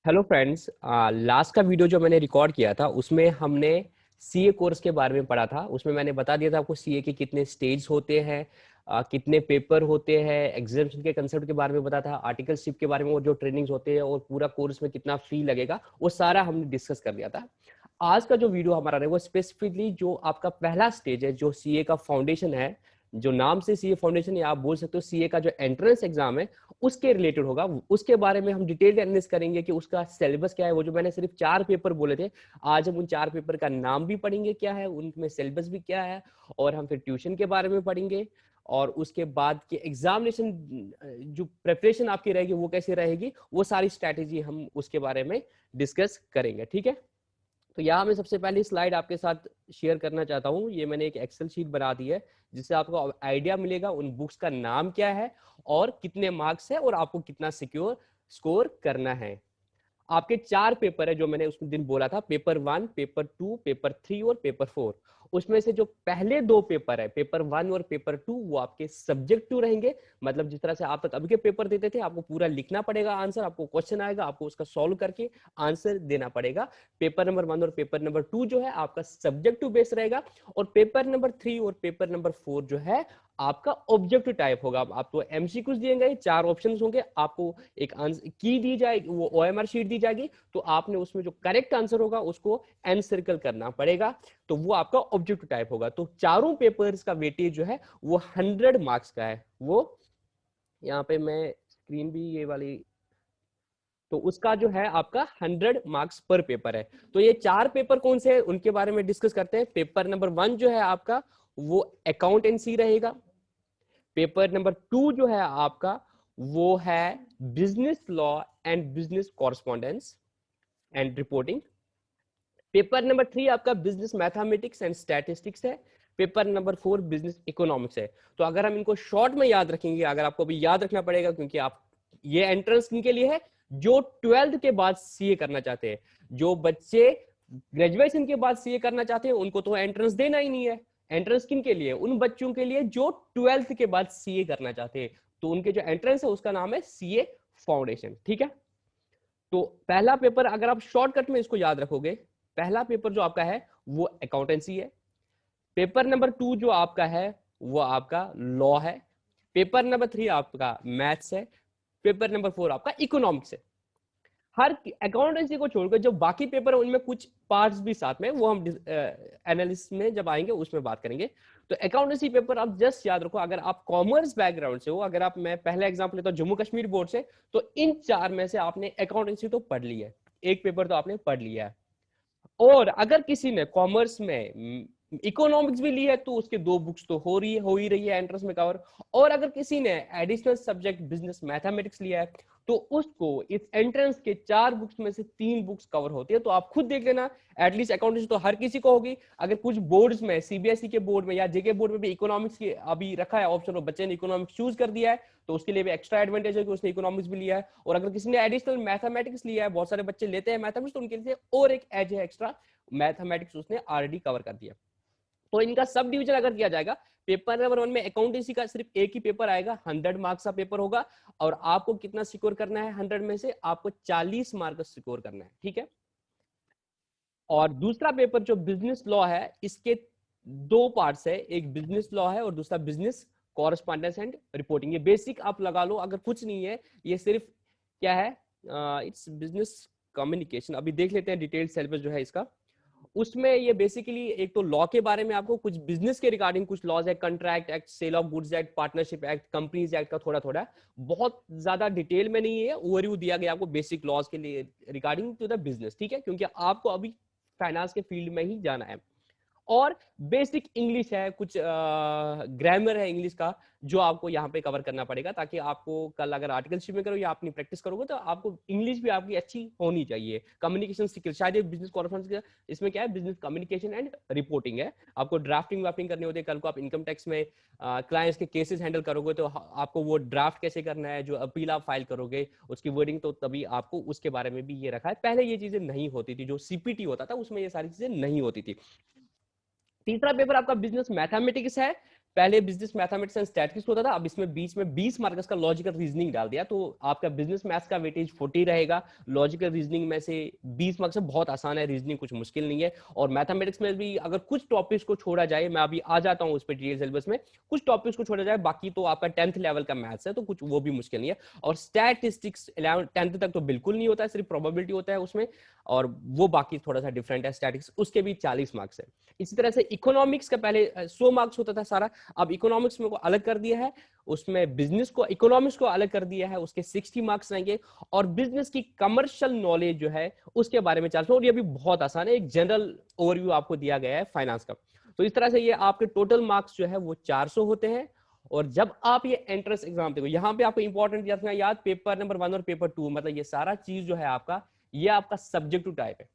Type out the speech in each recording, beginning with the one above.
Hello friends, last का video जो मैंने रिकॉर्ड किया था उसमें हमने सीए कोर्स के बारे में पढ़ा था। उसमें मैंने बता दिया था आपको सीए के कितने स्टेज होते हैं, कितने पेपर होते हैं, एग्जाम्स के कंसेप्ट के बारे में बताया था, आर्टिकलशिप के बारे में, वो जो ट्रेनिंग्स होते हैं और पूरा कोर्स में कितना फी लगेगा वो सारा हमने डिस्कस कर लिया था। आज का जो वीडियो हमारा है वो स्पेसिफिकली जो आपका पहला स्टेज है, जो सीए का फाउंडेशन है, जो नाम से सीए फाउंडेशन या आप बोल सकते हो सीए का जो एंट्रेंस एग्जाम है उसके रिलेटेड होगा। उसके बारे में हम डिटेल एनालिसिस करेंगे कि उसका सिलेबस क्या है। वो जो मैंने सिर्फ 4 पेपर बोले थे, आज हम उन 4 पेपर का नाम भी पढ़ेंगे क्या है, उनमें सिलेबस भी क्या है, और हम फिर ट्यूशन के बारे में पढ़ेंगे। और उसके बाद के एग्जामिनेशन जो प्रिपरेशन आपकी रहेगी वो कैसे रहेगी, वो सारी स्ट्रैटेजी हम उसके बारे में डिस्कस करेंगे। ठीक है, तो यहाँ मैं सबसे पहली स्लाइड आपके साथ शेयर करना चाहता हूँ। ये मैंने एक एक्सेल शीट बना दी है जिससे आपको आइडिया मिलेगा उन बुक्स का नाम क्या है और कितने मार्क्स है और आपको कितना सिक्योर स्कोर करना है। आपके 4 पेपर है जो मैंने उस दिन बोला था, पेपर 1, पेपर 2, पेपर 3 और पेपर 4। उसमें से जो पहले 2 पेपर है, पेपर 1 और पेपर 2, वो आपके सब्जेक्टिव रहेंगे। मतलब जिस तरह से आप तक अभी के पेपर देते थे, आपको पूरा लिखना पड़ेगा आंसर, आपको क्वेश्चन आएगा, आपको उसका सॉल्व करके आंसर देना पड़ेगा। पेपर नंबर 1 और पेपर नंबर 2 जो है आपका सब्जेक्टिव बेस रहेगा, और पेपर नंबर 3 और पेपर नंबर 4 जो है आपका ऑब्जेक्टिव टाइप होगा। आपको एमसीक्यूज दिए गए, 4 ऑप्शंस होंगे, आपको एक आंसर की दी जाएगी, वो ओएमआर शीट दी जाएगी, तो आपने उसमें जो करेक्ट आंसर होगा उसको एन सर्कल करना पड़ेगा, तो वो आपका ऑब्जेक्टिव टाइप होगा। तो चारों पेपर्स का वेटेज जो है वो 100 मार्क्स का है। वो यहाँ पे मैं स्क्रीन भी ये वाली, तो उसका जो है आपका 100 मार्क्स पर पेपर है। तो ये 4 पेपर कौन से हैं उनके बारे में डिस्कस करते हैं। पेपर नंबर 1 जो है आपका वो अकाउंटेंसी रहेगा। पेपर नंबर 2 जो है आपका वो है business law and business correspondence and reporting. Paper number 3 आपका बिजनेस मैथमेटिक्स एंड स्टैटिस्टिक्स है। पेपर नंबर 4 बिजनेस इकोनॉमिक्स है। तो अगर हम इनको शॉर्ट में याद रखेंगे, अगर आपको अभी याद रखना पड़ेगा, क्योंकि आप ये एंट्रेंस किनके लिए है, जो 12th के बाद सीए करना चाहते हैं। जो बच्चे ग्रेजुएशन के बाद सीए करना चाहते हैं उनको तो एंट्रेंस देना ही नहीं है। एंट्रेंस किन के लिए, उन बच्चों के लिए जो 12th के बाद सीए करना चाहते हैं, तो उनके जो एंट्रेंस है उसका नाम है सीए फाउंडेशन। ठीक है, तो पहला पेपर अगर आप शॉर्टकट में इसको याद रखोगे, पहला पेपर जो आपका है वो अकाउंटेंसी है। पेपर नंबर 2 जो आपका है वो आपका लॉ है। पेपर नंबर 3 आपका मैथ्स है। पेपर नंबर 4 आपका इकोनॉमिक्स है। हर अकाउंटेंसी को छोड़कर जो बाकी पेपर है उनमें कुछ पार्ट्स भी साथ में, वो हम एनालिसिस में जब आएंगे उसमें बात करेंगे। तो अकाउंटेंसी पेपर आप जस्ट याद रखो, अगर आप कॉमर्स बैकग्राउंड से हो, अगर आप, मैं पहला एग्जांपल लेता हूं जम्मू कश्मीर बोर्ड से, तो इन 4 में से आपने अकाउंटेंसी तो पढ़ ली है, एक पेपर तो आपने पढ़ लिया है। और अगर किसी ने कॉमर्स में इकोनॉमिक्स भी ली है तो उसके 2 बुक्स तो हो ही रही है एंट्रेंस में कवर। और अगर किसी ने एडिशनल सब्जेक्ट बिजनेस मैथमेटिक्स लिया है तो उसको इस एंट्रेंस के 4 बुक्स में से 3 बुक्स कवर होती है। तो आप खुद देख लेना, एटलीस्ट अकाउंटेंसी तो हर किसी को होगी। अगर कुछ बोर्ड्स में, सीबीएसई के बोर्ड में या जेके बोर्ड में भी इकोनॉमिक्स की अभी रखा है ऑप्शन और बच्चे ने इकोनॉमिक्स चूज कर दिया है, तो उसके लिए भी एक्स्ट्रा एडवांटेज है कि उसने इकोनॉमिक्स भी लिया है। और अगर किसी ने एडिशनल मैथमेटिक्स लिया है, बहुत सारे बच्चे लेते हैं मैथमेटिक्स, तो उनके लिए और एक एज है एक्स्ट्रा, मैथमेटिक्स उसने ऑलरेडी कवर कर दिया। तो इनका सब डिवीजन अगर किया जाएगा, पेपर नंबर 1 में अकाउंटेंसी का सिर्फ एक ही पेपर आएगा, 100 मार्क्स का पेपर होगा, और आपको कितना सिक्योर करना है 100 में से, आपको 40 मार्क्स सिक्योर करना है। ठीक है, और दूसरा पेपर जो बिजनेस लॉ है, इसके 2 पार्ट्स है, एक बिजनेस लॉ है और दूसरा बिजनेस कॉरस्पॉन्डेंस एंड रिपोर्टिंग। ये बेसिक आप लगा लो, अगर कुछ नहीं है, ये सिर्फ क्या है, इट्स बिजनेस कम्युनिकेशन। अभी देख लेते हैं डिटेल सिलेबस जो है इसका। उसमें ये बेसिकली एक तो लॉ के बारे में आपको कुछ बिजनेस के रिगार्डिंग कुछ लॉज है, contract act, sale of goods act, partnership act, companies act का थोड़ा थोड़ा, बहुत ज्यादा डिटेल में नहीं है, ओवरव्यू दिया गया आपको बेसिक लॉज के लिए रिगार्डिंग टू द बिजनेस। ठीक है, क्योंकि आपको अभी फाइनेंस के फील्ड में ही जाना है। और बेसिक इंग्लिश है, कुछ ग्रामर है इंग्लिश का, जो आपको यहाँ पे कवर करना पड़ेगा, ताकि आपको कल अगर आर्टिकलशिप में करो या अपनी प्रैक्टिस करोगे तो आपको इंग्लिश भी आपकी अच्छी होनी चाहिए। कम्युनिकेशन स्किल, शायद ये बिजनेस कॉन्फ्रेंस, इसमें क्या है, बिजनेस कम्युनिकेशन एंड रिपोर्टिंग है। आपको ड्राफ्टिंग वाफ्टिंग करनी होती है, कल को आप इनकम टैक्स में क्लाइंट्स के केसेस हैंडल करोगे तो आपको वो ड्राफ्ट कैसे करना है, जो अपील आप फाइल करोगे उसकी वर्डिंग, तो तभी आपको उसके बारे में भी ये रखा है। पहले ये चीजें नहीं होती थी, जो सीपीटी होता था उसमें ये सारी चीजें नहीं होती थी। तीसरा पेपर आपका बिजनेस मैथमेटिक्स है। पहले बिजनेस मैथमेटिक्स एंड स्टैटिस्टिक्स होता था, अब इसमें बीच में 20 मार्क्स का लॉजिकल रीजनिंग डाल दिया, तो आपका बिजनेस मैथ्स का वेटेज 40 रहेगा, लॉजिकल रीजनिंग में से 20 मार्क्स है, बहुत आसान है, रीजनिंग कुछ मुश्किल नहीं है। और मैथमेटिक्स में भी अगर कुछ टॉपिक्स को छोड़ा जाए, मैं अभी आ जाता हूँ उस पर डिटेल सिलेबस में, कुछ टॉपिक्स को छोड़ा जाए बाकी तो आपका 10th लेवल का मैथ्स है, तो कुछ वो भी मुश्किल नहीं है। और स्टैटिस्टिक्स 10th तक तो बिल्कुल नहीं होता है, सिर्फ प्रोबेबिलिटी होता है उसमें, और वो बाकी थोड़ा सा डिफरेंट है। स्टैटिस्टिक्स उसके भी 40 मार्क्स है। इसी तरह से इकोनॉमिक्स का पहले 100 मार्क्स होता था सारा, अब इकोनॉमिक्स में को अलग कर दिया है, उसमें बिजनेस को इकोनॉमिक्स को अलग कर दिया है, उसके 60 मार्क्स रहेंगे। और बिजनेस की कमर्शियल नॉलेज जो है उसके बारे में 400, और ये भी बहुत आसान है, एक जनरल ओवरव्यू आपको दिया गया है फाइनेंस का। तो इस तरह से ये आपके टोटल मार्क्स जो है वो 400 होते हैं। और जब आप ये एंट्रेंस एग्जाम देखो, यहाँ पे आपको इंपॉर्टेंट रखना याद, पेपर नंबर 1 और पेपर 2, मतलब ये सारा चीज जो है आपका, ये आपका सब्जेक्टिव टाइप है।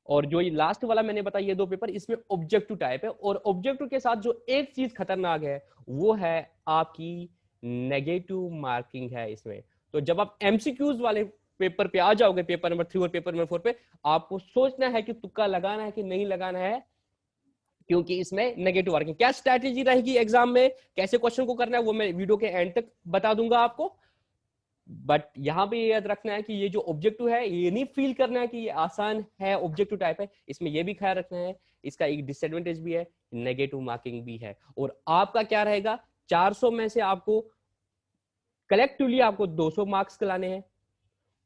और जो ये लास्ट वाला मैंने बताया ये 2 पेपर, इसमें ऑब्जेक्टिव टाइप है। और ऑब्जेक्टिव के साथ जो एक चीज खतरनाक है वो है आपकी नेगेटिव मार्किंग है इसमें। तो जब आप एमसीक्यूज वाले पेपर पे आ जाओगे, पेपर नंबर 3 और पेपर नंबर 4 पे, आपको सोचना है कि तुक्का लगाना है कि नहीं लगाना है, क्योंकि इसमें नेगेटिव मार्किंग। क्या स्ट्रैटेजी रहेगी एग्जाम में, कैसे क्वेश्चन को करना है, वो मैं वीडियो के एंड तक बता दूंगा आपको। बट यहां पे याद रखना है कि ये जो ऑब्जेक्टिव है, ये नहीं फील करना है कि ये आसान है, ऑब्जेक्टिव टाइप है, इसमें ये भी ख्याल रखना है, इसका एक डिसएडवांटेज भी है, नेगेटिव मार्किंग भी है। और आपका क्या रहेगा, 400 में से आपको कलेक्टिवली आपको 200 मार्क्स लाने हैं,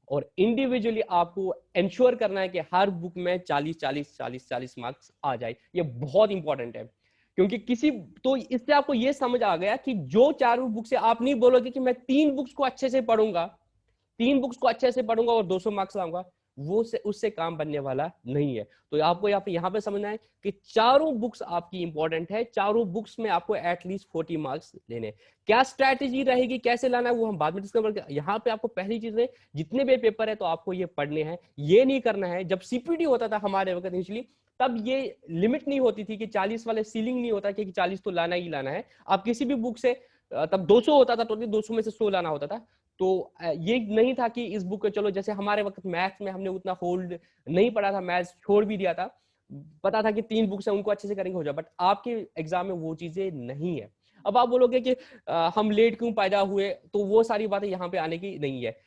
और इंडिविजुअली आपको इंश्योर करना है कि हर बुक में 40 मार्क्स आ जाए। ये बहुत इंपॉर्टेंट है, क्योंकि किसी, तो इससे आपको ये समझ आ गया कि जो 4 बुक से आप नहीं बोलोगे कि मैं 3 बुक्स को अच्छे से पढ़ूंगा, 3 बुक्स को अच्छे से पढ़ूंगा और 200 मार्क्स लाऊंगा, वो से उससे काम बनने वाला नहीं है। तो आपको यहाँ पे समझना है कि चारों बुक्स आपकी इंपॉर्टेंट है, चारों बुक्स में आपको एटलीस्ट 40 मार्क्स लेने। क्या स्ट्रैटेजी रहेगी, कैसे लाना है, वो हम बाद में डिस्कस करेंगे। यहाँ पे आपको पहली चीज है, जितने भी पेपर है तो आपको ये पढ़ने हैं, ये नहीं करना है। जब सीपीटी होता था हमारे वक्त इनिशियली, तब ये लिमिट नहीं होती थी कि 40 वाले, सीलिंग नहीं होता कि 40 तो लाना ही लाना है। आप किसी भी बुक से, तब 200 होता था, टोटली 200 में से 100 लाना होता था। तो ये नहीं था कि इस बुक को, चलो जैसे हमारे वक्त मैथ्स में हमने उतना होल्ड नहीं पढ़ा था, मैथ्स छोड़ भी दिया था, पता था कि 3 बुक्स हैं उनको अच्छे से करेंगे हो जाए, बट आपके एग्जाम में वो चीजें नहीं है। अब आप बोलोगे कि हम लेट क्यों पैदा हुए, तो वो सारी बातें यहाँ पे आने की नहीं है।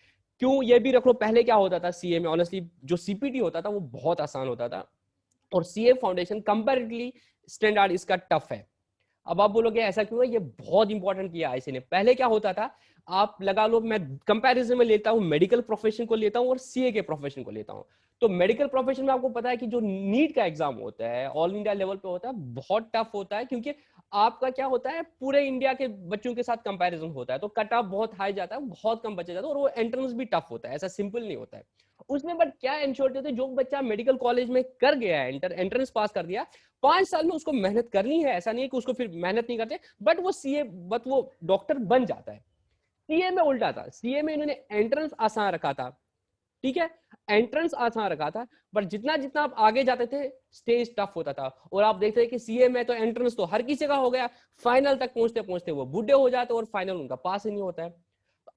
क्यों, ये भी रख लो, पहले क्या होता था सीए में, ऑनेस्टली जो सीपीटी होता था वो बहुत आसान होता था, और सीए फाउंडेशन कंपैरेटिवली स्टैंडर्ड इसका टफ है। अब आप बोलोगे ऐसा क्यों है, ये बहुत इंपॉर्टेंट किया आईसी ने। पहले क्या होता था, आप लगा लो, मैं कंपैरिजन में लेता हूं, मेडिकल प्रोफेशन को लेता हूं और सीए के प्रोफेशन को लेता हूं। तो मेडिकल प्रोफेशन में आपको पता है कि जो नीट का एग्जाम होता है, ऑल इंडिया लेवल पे होता है, बहुत टफ होता है, क्योंकि आपका क्या होता है, पूरे इंडिया के बच्चों के साथ कंपैरिजन होता है, तो कट ऑफ बहुत हाई जाता है, बहुत कम बचे जाते हैं, और वो एंट्रेंस भी टफ होता है, ऐसा सिंपल नहीं होता है उसमें। बट क्या इंश्योर होते, जो बच्चा मेडिकल कॉलेज में कर गया है, एंट्रेंस पास कर दिया, 5 साल में उसको मेहनत करनी है, ऐसा नहीं है कि उसको फिर मेहनत नहीं करते, बट वो सीए, बट वो डॉक्टर बन जाता है। सीए में उल्टा था, सीए में इन्होंने एंट्रेंस आसान रखा था, ठीक है, एंट्रेंस आसान रखा था, बट जितना जितना आप आगे जाते थे स्टेज टफ होता था। और आप देखते हैं कि सीए में तो एंट्रेंस तो हर किसी का हो गया, फाइनल तक पहुंचते पहुंचते वो बूढ़े हो जाते और फाइनल उनका पास ही नहीं होता है।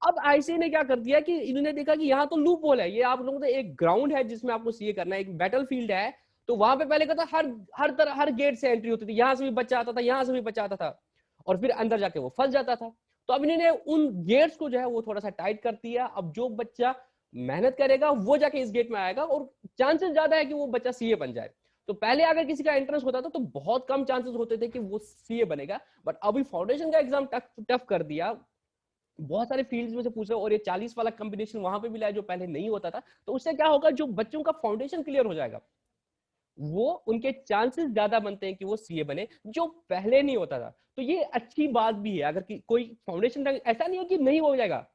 अब आईसीए ने क्या कर दिया कि इन्होंने देखा कि यहाँ तो लूप होल है, ये आप लोगों को एक ग्राउंड है जिसमें आपको सीए करना है, एक बैटल फील्ड है, तो वहां पे पहले कहता हर हर तरह हर गेट से एंट्री होती थी, यहां से भी बच्चा आता था, यहां से भी बच्चा आता था, और फिर अंदर जाके वो फंस जाता था। तो अब इन्होंने उन गेट्स को जो है वो थोड़ा सा टाइट कर दिया। अब जो बच्चा मेहनत करेगा वो जाके इस गेट में आएगा, और चांसेस ज्यादा है कि वो बच्चा सीए बन जाए। तो पहले अगर किसी का एंट्रेंस होता था तो बहुत कम चांसेस होते थे कि वो सीए बनेगा, बट अभी फाउंडेशन का एग्जाम टफ कर दिया, बहुत सारे फील्ड्स में से पूछ रहे हो, और ये 40 वाला कॉम्बिनेशन वहां पे भी लाया जो पहले नहीं होता था। तो उससे क्या होगा, जो बच्चों का फाउंडेशन क्लियर हो जाएगा, वो उनके चांसेस ज्यादा बनते हैं कि वो सीए बने, जो पहले नहीं होता था। तो ये अच्छी बात भी है, अगर कोई फाउंडेशन, ऐसा नहीं है कि नहीं हो जाएगा,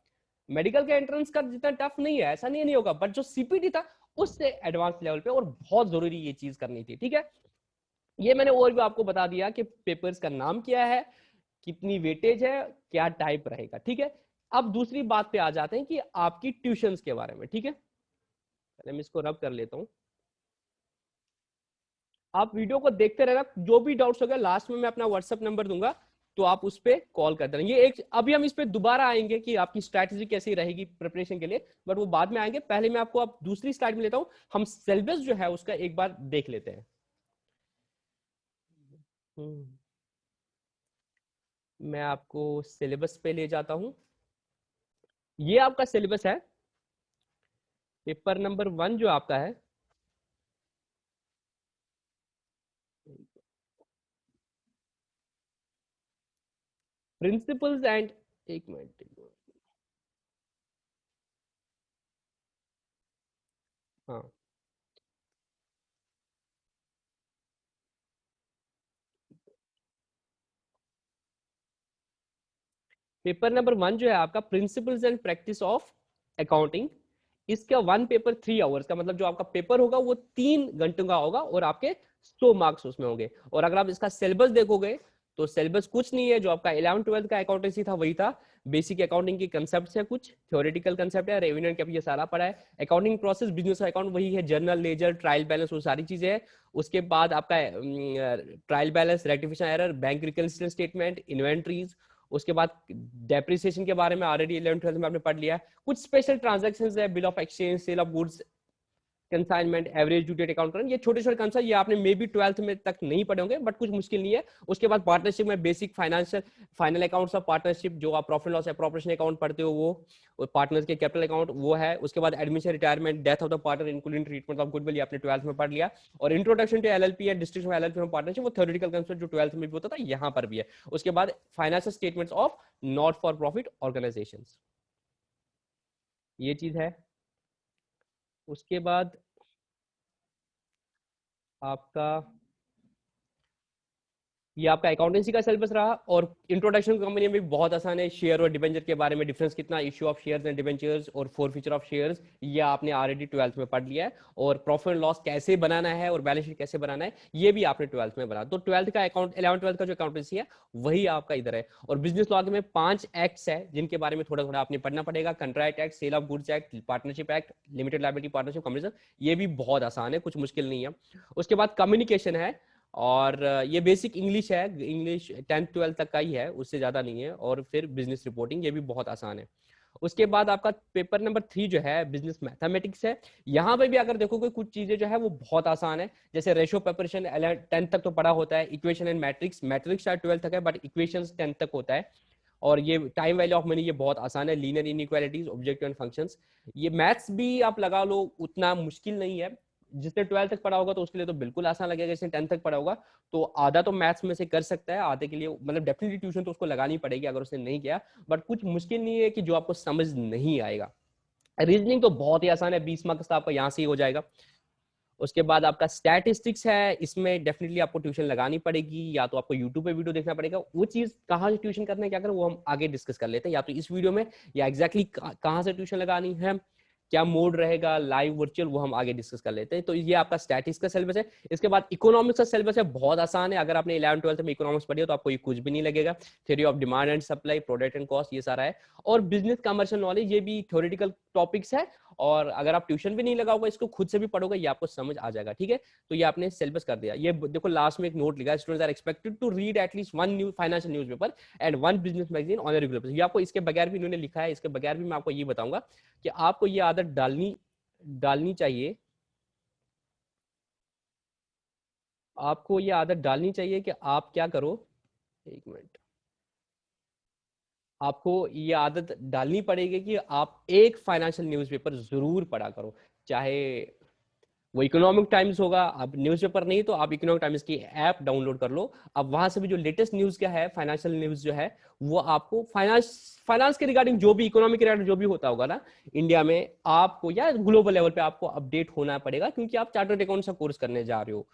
मेडिकल के एंट्रेंस का जितना टफ नहीं है, ऐसा नहीं होगा, बट जो सीपीटी था उससे एडवांस लेवल पे, और बहुत जरूरी ये चीज करनी थी, ठीक है। ये मैंने और भी आपको बता दिया कि पेपर्स का नाम क्या है, कितनी वेटेज है, क्या टाइप रहेगा, ठीक है। अब दूसरी बात पे आ जाते हैं कि आपकी ट्यूशंस के बारे में, ठीक है। पहले मैं इसको रब कर लेता हूं, आप वीडियो को देखते रहना, जो भी डाउट्स होगा लास्ट में मैं अपना व्हाट्सएप नंबर दूंगा, तो आप उस पर कॉल कर देना। ये एक, अभी हम इस पे दोबारा आएंगे कि आपकी स्ट्रैटेजी कैसी रहेगी प्रिपरेशन के लिए, बट वो बाद में आएंगे। पहले मैं आपको अब दूसरी स्लाइड में लेता हूं, हम सिलेबस जो है उसका एक बार देख लेते हैं। मैं आपको सिलेबस पे ले जाता हूँ। ये आपका सिलेबस है। पेपर नंबर 1 जो आपका है, प्रिंसिपल्स एंड, एक मिनट, हाँ, पेपर नंबर 1 जो है आपका principles and practice of accounting, इसका 1 पेपर 3 आवर्स का मतलब जो आपका पेपर होगा वो 3 घंटों का होगा और आपके 100 मार्क्स उसमें होंगे। और अगर आप इसका सिलेबस देखोगे तो सिलेबस कुछ नहीं है, जो आपका 11th 12th का अकाउंटेंसी था वही था। बेसिक अकाउंटिंग के कंसेप्ट है, कुछ थ्योरेटिकल कंसेप्ट है, रेवेन्यू एंड ये सारा पढ़ा है। अकाउंटिंग प्रोसेस बिजनेस अकाउंट वही है, जर्नल लेजर ट्रायल बैलेंस वो सारी चीजें हैं। उसके बाद आपका trial balance, rectification error, bank reconciliation statement, inventories. उसके बाद डेप्रिसिएशन के बारे में ऑलरेडी 11th 12th में आपने पढ़ लिया। कुछ स्पेशल ट्रांजेक्शन है, bill of exchange, sale of goods, consignment, average due date account करना, ये छोटे छोटे कंसेप्ट ये आपने मे बी 12th में तक नहीं पढ़े होंगे, बट कुछ मुश्किल नहीं है। उसके बाद पार्टनरशिप में basic financial final accounts of partnership, जो आप प्रॉफिट लॉस एप्रोप्रिएशन अकाउंट पढ़ते हो वो पार्टनर्स के कैपिटल अकाउंट वो है। उसके बाद admission, retirement, death of the partner including treatment of goodwill, ये आपने 12th में पढ़ लिया। और introduction to LLP and district of LLP partnership, वो थ्योरेटिकल कंसेप्ट जो 12th में भी होता था यहाँ पर भी है। उसके बाद financial statements of not for profit organisations, ये चीज है। उसके बाद आपका ये आपका अकाउंटेंसी का सिलेबस रहा। और इंट्रोडक्शन कंपनी में भी बहुत आसान है, शेयर और डिबेंचर के बारे में, डिफरेंस कितना, issue of shares and debentures और फॉरफीचर ऑफ शेयर्स, ये आपने ऑलरेडी 12th में पढ़ लिया है। और प्रॉफिट एंड लॉस कैसे बनाना है और बैलेंस शीट कैसे बनाना है ये भी आपने 12th में बना। तो 12th का अकाउंट 11th 12th का जो अकाउंटेंसी है वही आपका इधर है। और बिजनेस लॉ में 5 एक्ट्स है जिनके बारे में थोड़ा थोड़ा आपने पढ़ना पड़ेगा। Contract act, sale of goods act, partnership act, limited liability partnership company, ये भी बहुत आसान है, कुछ मुश्किल नहीं है। उसके बाद कम्युनिकेशन है, और ये बेसिक इंग्लिश है, इंग्लिश 10th 12th तक का ही है, उससे ज्यादा नहीं है। और फिर बिजनेस रिपोर्टिंग, ये भी बहुत आसान है। उसके बाद आपका पेपर नंबर 3 जो है बिजनेस मैथमेटिक्स है। यहाँ पे भी अगर देखोगे कुछ चीजें जो है वो बहुत आसान है, जैसे रेशियो प्रिपरेशन 10th तक तो पढ़ा होता है। इक्वेशन एंड मैट्रिक्स, मैट्रिक्स शायद 12th तक है बट इक्वेशन 10th तक होता है। और ये टाइम वैल्यू ऑफ मनी, ये बहुत आसान है। Linear inequalities, objective and functions, ये मैथ्स भी आप लगा लो उतना मुश्किल नहीं है। जिसने 12th तक पढ़ा होगा तो उसके लिए तो बिल्कुल आसान लगेगा, जिसने 10th तक पढ़ा होगा तो आधा तो मैथ्स में से कर सकता है, आधे के लिए मतलब डेफिनेटली ट्यूशन तो उसको लगानी पड़ेगी अगर उसने नहीं किया। बट कुछ मुश्किल नहीं है कि जो आपको समझ नहीं आएगा। रीजनिंग तो बहुत ही आसान है, 20 मार्क्स का आपका यहाँ से ही हो जाएगा। उसके बाद आपका स्टैटिस्टिक्स है, इसमें डेफिनेटली आपको ट्यूशन लगानी पड़ेगी, या तो आपको यूट्यूब पे वीडियो देखना पड़ेगा। वो चीज कहाँ से ट्यूशन करना है क्या करें वो हम आगे डिस्कस कर लेते हैं, या तो इस वीडियो में, या एग्जैक्टली कहाँ से ट्यूशन लगानी है, क्या मोड रहेगा, लाइव वर्चुअल, वो हम आगे डिस्कस कर लेते हैं। तो ये आपका स्टैटिक्स का सिलेबस है। इसके बाद इकोनॉमिक्स का सिलेबस है, बहुत आसान है। अगर आपने 11th 12th में इकोनॉमिक्स पढ़ी हो तो आपको ये कुछ भी नहीं लगेगा। Theory of demand and supply, product and cost, ये सारा है। और बिजनेस कमर्शियल नॉलेज, ये भी थ्योरेटिकल टॉपिक्स है। और अगर आप ट्यूशन भी नहीं लगाओगे, इसको खुद से भी पढ़ोगे, ये आपको समझ आ जाएगा। ठीक है, तो ये आपने सिलेबस कर दिया। ये देखो लास्ट में एक नोट लिखा है, students are expected to read at least 1 new financial newspaper and 1 business magazine on a regular basis. ये आपको इसके बगैर भी इन्होंने लिखा है, इसके बगैर भी मैं आपको ये बताऊंगा कि आपको ये आदत डालनी डालनी चाहिए। आपको ये आदत डालनी चाहिए कि आप क्या करो, एक मिनट, आपको ये आदत डालनी पड़ेगी कि आप एक फाइनेंशियल न्यूज़पेपर जरूर पढ़ा करो। चाहे वो इकोनॉमिक टाइम्स होगा, आप न्यूज़पेपर नहीं तो आप इकोनॉमिक टाइम्स की ऐप डाउनलोड कर लो। अब वहां से भी जो लेटेस्ट न्यूज क्या है, फाइनेंशियल न्यूज जो है, वो आपको फाइनेंस फाइनेंस के रिगार्डिंग जो भी इकोनॉमिक रिगार्डिंग जो भी होता होगा ना इंडिया में, आपको या ग्लोबल लेवल पे आपको अपडेट होना पड़ेगा, क्योंकि आप चार्टर्ड अकाउंट का कोर्स करने जा रहे हो।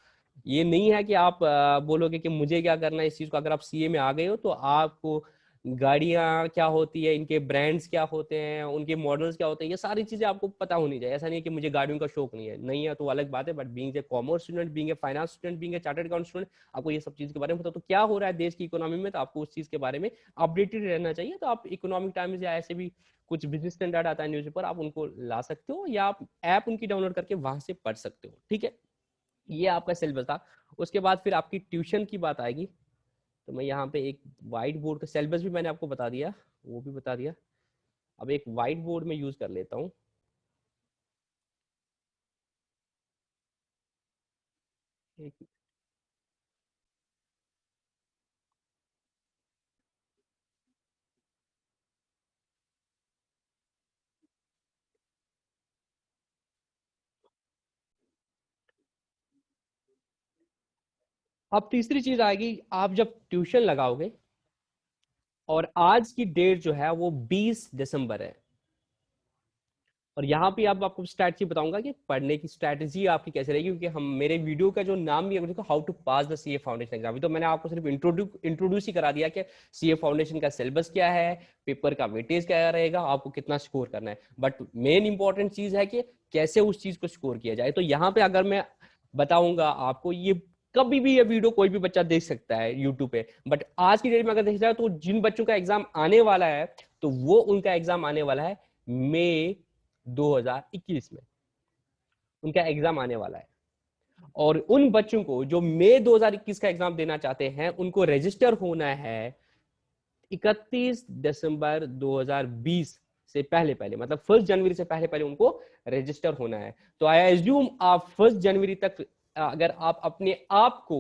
ये नहीं है कि आप बोलोगे कि मुझे क्या करना है इस चीज को। अगर आप सीए में आ गए हो तो आपको गाड़ियां क्या होती है, इनके ब्रांड्स क्या होते हैं, उनके मॉडल्स क्या होते हैं, ये सारी चीजें आपको पता होनी चाहिए। ऐसा नहीं है कि मुझे गाड़ियों का शौक नहीं है तो अलग बात है, but being a commerce student, being a finance student, being a chartered account student, आपको ये सब चीज के बारे में पता। तो क्या हो रहा है देश की इकोनॉमी में, तो आपको उस चीज के बारे में अपडेटेड रहना चाहिए। तो आप इकोनॉमिक टाइम्स या ऐसे भी कुछ बिजनेस स्टैंडर्ड आता है न्यूज़पेपर, आप उनको ला सकते हो, या आप ऐप उनकी डाउनलोड करके वहां से पढ़ सकते हो। ठीक है, ये आपका सिलेबस था। उसके बाद फिर आपकी ट्यूशन की बात आएगी। तो मैं यहाँ पे एक वाइट बोर्ड का सिलेबस भी मैंने आपको बता दिया, वो भी बता दिया। अब एक वाइट बोर्ड में यूज कर लेता हूँ। एक अब तीसरी चीज आएगी, आप जब ट्यूशन लगाओगे, और आज की डेट जो है वो 20 दिसंबर है, और यहाँ पे अब आपको स्ट्रैटेजी बताऊंगा कि पढ़ने की स्ट्रैटेजी आपकी कैसे रहेगी, क्योंकि हम मेरे वीडियो का जो नाम भी है देखो, how to pass the CA foundation exam, तो मैंने आपको सिर्फ इंट्रोड्यूस ही करा दिया कि सीए फाउंडेशन का सिलेबस क्या है, पेपर का वेटेज क्या रहेगा, आपको कितना स्कोर करना है, बट मेन इंपॉर्टेंट चीज है कि कैसे उस चीज को स्कोर किया जाए। तो यहाँ पे अगर मैं बताऊंगा आपको, ये कभी भी ये वीडियो कोई भी बच्चा देख सकता है यूट्यूब पे, बट आज की डेट में अगर देखा जाए तो जिन बच्चों का एग्जाम आने वाला है, तो वो उनका एग्जाम आने वाला है मई 2021 में, उनका एग्जाम आने वाला है। और उन बच्चों को जो मई 2021 का एग्जाम देना चाहते हैं, उनको रजिस्टर होना है 31 दिसंबर 2020 से पहले पहले, मतलब 1 जनवरी से पहले पहले उनको रजिस्टर होना है। तो आई एज्यूम आप 1 जनवरी तक अगर आप अपने आप को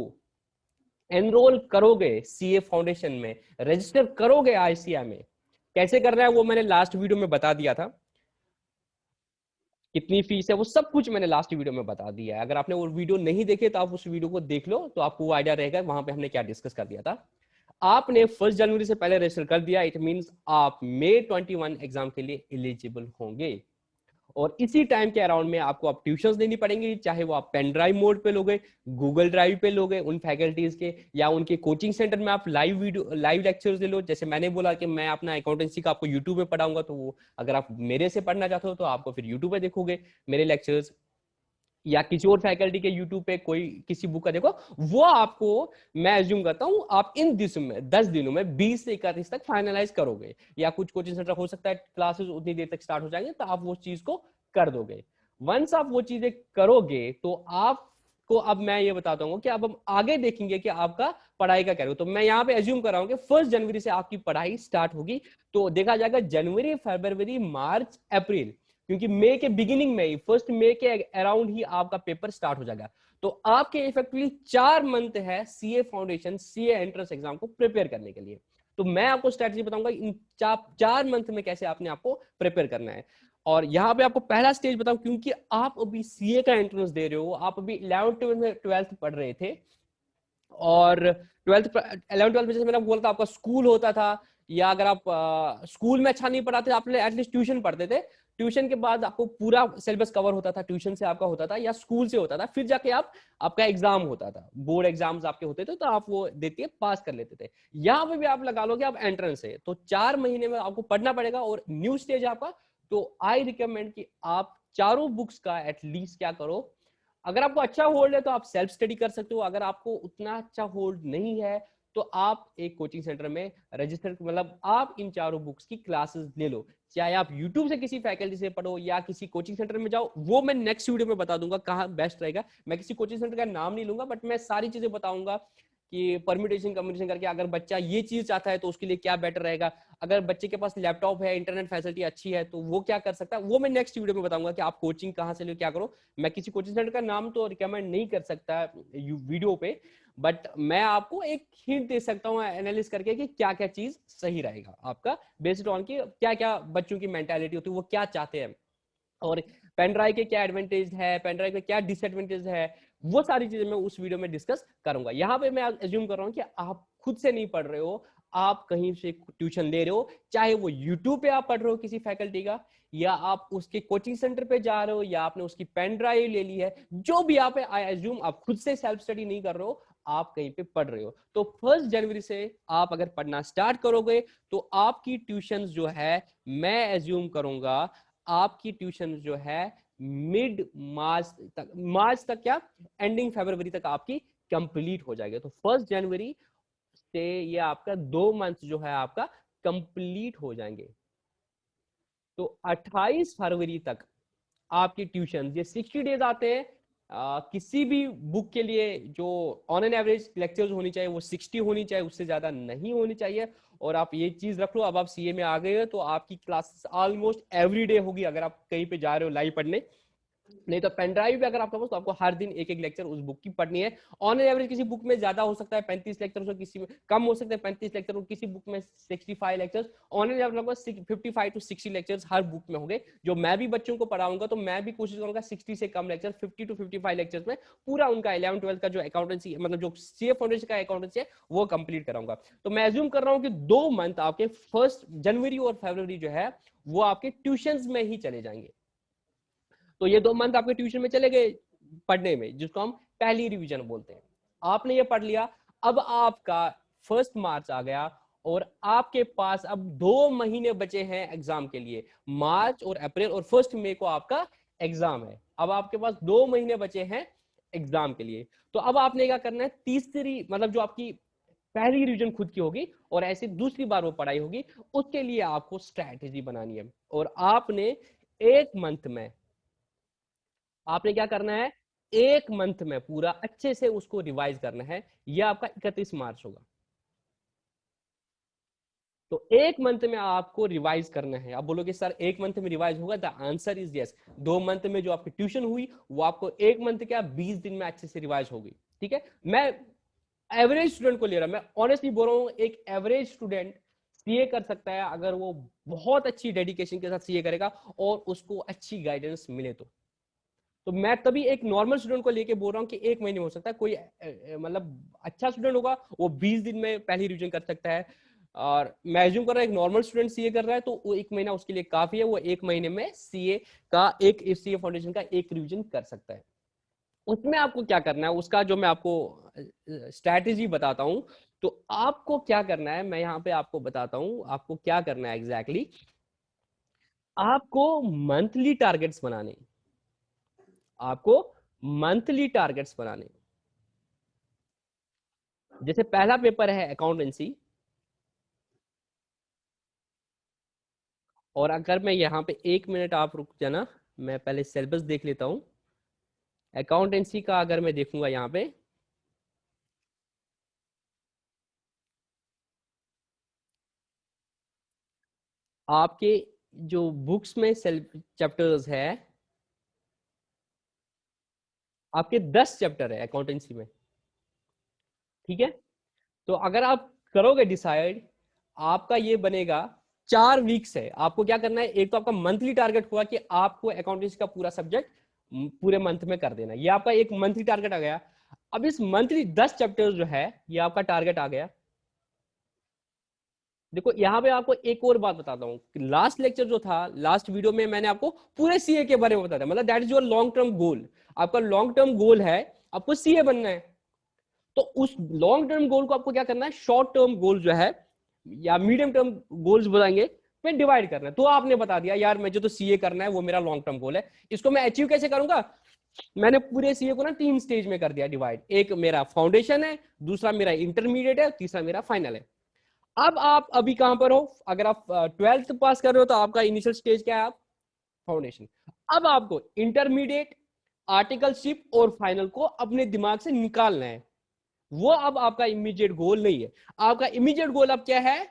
एनरोल करोगे सीए फाउंडेशन में, रजिस्टर करोगे आईसीआई में, कैसे करना है वो मैंने लास्ट वीडियो में बता दिया था, कितनी फीस है वो सब कुछ मैंने लास्ट वीडियो में बता दिया है। अगर आपने वो वीडियो नहीं देखे तो आप उस वीडियो को देख लो, तो आपको वो आइडिया रहेगा वहां पे हमने क्या डिस्कस कर दिया था। आपने 1 जनवरी से पहले रजिस्टर कर दिया, इट मींस आप मई 21 एग्जाम के लिए एलिजिबल होंगे। और इसी टाइम के अराउंड में आपको अब ट्यूशंस देनी पड़ेंगी, चाहे वो आप पेन ड्राइव मोड पे लोगे, गूगल ड्राइव पे लोगे उन फैकल्टीज के, या उनके कोचिंग सेंटर में आप लाइव वीडियो लाइव लेक्चर्स ले लो। जैसे मैंने बोला कि मैं अपना अकाउंटेंसी का आपको यूट्यूब पे पढ़ाऊंगा, तो वो अगर आप मेरे से पढ़ना चाहते हो तो आपको फिर यूट्यूब पे देखोगे मेरे लेक्चर्स, या किसी और फैकल्टी के यूट्यूब पे कोई किसी बुक का देखो, वो आपको मैं एज्यूम करता हूं आप इन दिनों में 10 दिनों में 20 से 31 तक फाइनलाइज करोगे, या कुछ कोचिंग सेंटर हो सकता है क्लासेस उतनी देर तक स्टार्ट हो जाएंगे, तो आप वो चीज को कर दोगे। वंस आप वो चीजें करोगे तो आपको अब मैं ये बताता हूँ कि अब हम आगे देखेंगे कि आपका पढ़ाई का क्या होगा। तो मैं यहाँ पे एज्यूम कर रहा हूँ कि 1 जनवरी से आपकी पढ़ाई स्टार्ट होगी, तो देखा जाएगा जनवरी, फरवरी, मार्च, अप्रैल, क्योंकि मई के बिगिनिंग में ही 1 मई के अराउंड ही आपका पेपर स्टार्ट हो जाएगा। तो आपके इफेक्टिवली 4 मंथ है CA foundation CA entrance exam को प्रिपेयर करने के लिए। तो मैं आपको स्ट्रेटजी बताऊंगा इन 4 मंथ में कैसे आपने आपको प्रिपेयर करना है। और यहाँ पे आपको पहला स्टेज बताऊं, क्योंकि आप अभी सीए का एंट्रेंस दे रहे हो, आप अभी 11th 12th पढ़ रहे थे, और 11th 12th में जैसे मैंने बोला था आपका स्कूल होता था, या अगर आप स्कूल में अच्छा नहीं पढ़ाते आप एटलीस्ट ट्यूशन पढ़ते थे, ट्यूशन के बाद आपको पूरा सिलेबस कवर होता था, ट्यूशन से आपका होता था या स्कूल से होता था, फिर जाके आप आपका एग्जाम होता था, बोर्ड एग्जाम्स आपके होते थे, तो आप वो देते पास कर लेते थे। यहाँ पे भी आप लगा लो कि आप एंट्रेंस है, तो 4 महीने में आपको पढ़ना पड़ेगा, और न्यू स्टेज आपका। तो आई रिकमेंड कि आप चारों बुक्स का एटलीस्ट क्या करो, अगर आपको अच्छा होल्ड है तो आप सेल्फ स्टडी कर सकते हो, अगर आपको उतना अच्छा होल्ड नहीं है तो आप एक कोचिंग सेंटर में रजिस्टर, मतलब आप इन चारों बुक्स की क्लासेस ले लो, चाहे आप यूट्यूब से किसी फैकल्टी से पढ़ो या किसी कोचिंग सेंटर में जाओ, वो मैं नेक्स्ट वीडियो में बता दूंगा कहाँ बेस्ट रहेगा। मैं किसी कोचिंग सेंटर का नाम नहीं लूंगा, बट मैं सारी चीजें बताऊंगा कि परम्यूटेशन कम्बिनेशन करके अगर बच्चा ये चीज चाहता है तो उसके लिए क्या बेटर रहेगा, अगर बच्चे के पास लैपटॉप है, इंटरनेट फैसिलिटी अच्छी है, तो वो क्या कर सकता है, वो मैं नेक्स्ट वीडियो में बताऊंगा कि आप कोचिंग कहाँ से लो, क्या करो। मैं किसी कोचिंग सेंटर का नाम तो रिकमेंड नहीं कर सकता वीडियो पे, बट मैं आपको एक हिंट दे सकता हूँ एनालिस करके कि क्या क्या चीज सही रहेगा आपका, बेस्ड ऑन की क्या क्या बच्चों की मेंटालिटी होती है, वो क्या चाहते हैं, और पेन ड्राइव के क्या एडवांटेज है, पेन ड्राइव के क्या डिसएडवांटेज है, वो सारी चीजें मैं उस वीडियो में डिस्कस करूंगा। यहाँ पे मैं एज्यूम कर रहा हूँ कि आप खुद से नहीं पढ़ रहे हो, आप कहीं से ट्यूशन ले रहे हो, चाहे वो यूट्यूब पे आप पढ़ रहे हो किसी फैकल्टी का, या आप उसके कोचिंग सेंटर पे जा रहे हो, या आपने उसकी पेन ड्राइव ले ली है, जो भी आप आई एज्यूम आप खुद से सेल्फ स्टडी नहीं कर रहे हो, आप कहीं पे पढ़ रहे हो। तो 1 जनवरी से आप अगर पढ़ना स्टार्ट करोगे तो आपकी ट्यूशन जो है, मैं एज्यूम करूंगा आपकी ट्यूशन जो है मिड मार्च तक क्या एंडिंग फरवरी तक आपकी कंप्लीट हो जाएगी। तो 1 जनवरी से ये आपका 2 मंथ जो है आपका कंप्लीट हो जाएंगे। तो 28 फरवरी तक आपकी ट्यूशन, ये 60 डेज आते हैं, किसी भी बुक के लिए जो ऑन एन एवरेज लेक्चर्स होनी चाहिए वो 60 होनी चाहिए, उससे ज्यादा नहीं होनी चाहिए। और आप ये चीज रख लो, अब आप सीए में आ गए हो तो आपकी क्लासेस ऑलमोस्ट एवरी डे होगी, अगर आप कहीं पे जा रहे हो लाइव पढ़ने, नहीं तो पेन ड्राइव भी अगर आपके पास, तो आपको हर दिन एक एक लेक्चर उस बुक की पढ़नी है। ऑन एवरेज किसी बुक में ज्यादा हो सकता है 35 लेक्चर, हो किसी में कम हो सकता है 35 लेक्चर, हो किसी बुक में 65 लेक्चर्स। ऑन एवरेज आपके पास 55 टू 60 लेक्चर्स हर बुक में होंगे। जो मैं भी बच्चों को पढ़ाऊंगा तो मैं भी कोशिश करूंगा 60 से कम लेक्चर, 50 टू 55 लेक्चर्स में पूरा उनका 11-12 का जो अकाउंटेंसी, मतलब जो सीए फाउंडेशन का अकाउंटेंसी है वो कंप्लीट कराऊंगा। तो मैं एज्यूम कर रहा हूँ कि 2 मंथ आपके 1 जनवरी और फरवरी जो है वो आपके ट्यूशन में ही चले जाएंगे। तो ये 2 मंथ आपके ट्यूशन में चले गए पढ़ने में, जिसको हम पहली रिवीजन बोलते हैं। आपने ये पढ़ लिया, अब आपका 1 मार्च आ गया और आपके पास अब 2 महीने बचे हैं एग्जाम के लिए। मार्च और अप्रैल और 1 मई को आपका एग्जाम है। अब आपके पास 2 महीने बचे हैं एग्जाम के लिए। तो अब आपने क्या करना है, तीसरी मतलब जो आपकी पहली रिवीजन खुद की होगी और ऐसे दूसरी बार वो पढ़ाई होगी, उसके लिए आपको स्ट्रैटेजी बनानी है। और आपने 1 मंथ में आपने क्या करना है, 1 मंथ में पूरा अच्छे से उसको रिवाइज करना है। यह आपका 31 मार्च होगा। तो 1 मंथ में आपको रिवाइज करना है। आप बोलोगे सर 1 मंथ में रिवाइज होगा? The answer is yes. 2 month में जो आपकी ट्यूशन हुई वो आपको 1 मंथ क्या 20 दिन में अच्छे से रिवाइज होगी। ठीक है, मैं एवरेज स्टूडेंट को ले रहा, मैं ऑनेस्टली बोल रहा हूँ, एक एवरेज स्टूडेंट सीए कर सकता है अगर वो बहुत अच्छी डेडिकेशन के साथ सीए करेगा और उसको अच्छी गाइडेंस मिले तो मैं तभी एक नॉर्मल स्टूडेंट को लेके बोल रहा हूँ कि 1 महीने में हो सकता है। कोई मतलब अच्छा स्टूडेंट होगा वो 20 दिन में पहली रिवीजन कर सकता है। और मैं एज्यूम कर रहा हूँ एक नॉर्मल स्टूडेंट सीए कर रहा है तो वो 1 महीना उसके लिए काफी है। वो 1 महीने में सीए का एक सीए फाउंडेशन का एक रिवीजन कर सकता है। उसमें आपको क्या करना है, उसका जो मैं आपको स्ट्रैटेजी बताता हूँ। तो आपको क्या करना है, मैं यहाँ पे आपको बताता हूँ आपको क्या करना है एग्जैक्टली आपको मंथली टारगेट्स बनाने, आपको मंथली टारगेट्स बनाने। जैसे पहला पेपर है अकाउंटेंसी, और अगर मैं यहाँ पे 1 मिनट आप रुक जाना, मैं पहले सिलेबस देख लेता हूँ। अकाउंटेंसी का अगर मैं देखूंगा यहाँ पे, आपके जो बुक्स में चैप्टर्स है, आपके 10 चैप्टर है अकाउंटेंसी में। ठीक है, तो अगर आप करोगे डिसाइड, आपका ये बनेगा 4 वीक्स है। आपको क्या करना है, एक तो आपका मंथली टारगेट हुआ कि आपको अकाउंटेंसी का पूरा सब्जेक्ट पूरे मंथ में कर देना, ये आपका एक मंथली टारगेट आ गया। अब इस मंथली 10 चैप्टर जो है ये आपका टारगेट आ गया। देखो यहाँ पे आपको एक और बात बताता हूँ, लास्ट लेक्चर जो था, लास्ट वीडियो में मैंने आपको पूरे सीए के बारे में बताया, मतलब that is your long term goal. आपका लॉन्ग टर्म गोल है आपको सीए बनना है। तो उस लॉन्ग टर्म गोल को आपको क्या करना है, शॉर्ट टर्म गोल जो है या मीडियम टर्म गोल्स बताएंगे मैं डिवाइड करना है। तो आपने बता दिया यार मुझे तो सीए करना है, वो मेरा लॉन्ग टर्म गोल है, इसको मैं अचीव कैसे करूंगा। मैंने पूरे सीए को ना 3 स्टेज में कर दिया डिवाइड। एक मेरा फाउंडेशन है, दूसरा मेरा इंटरमीडिएट है, तीसरा मेरा फाइनल है। अब आप अभी कहां पर हो, अगर आप 12th पास कर रहे हो तो आपका इनिशियल स्टेज क्या है, आप फाउंडेशन। अब आपको इंटरमीडिएट, आर्टिकलशिप और फाइनल को अपने दिमाग से निकालना है। वो अब आपका इमीडिएट गोल नहीं है। आपका इमीडिएट गोल अब क्या है,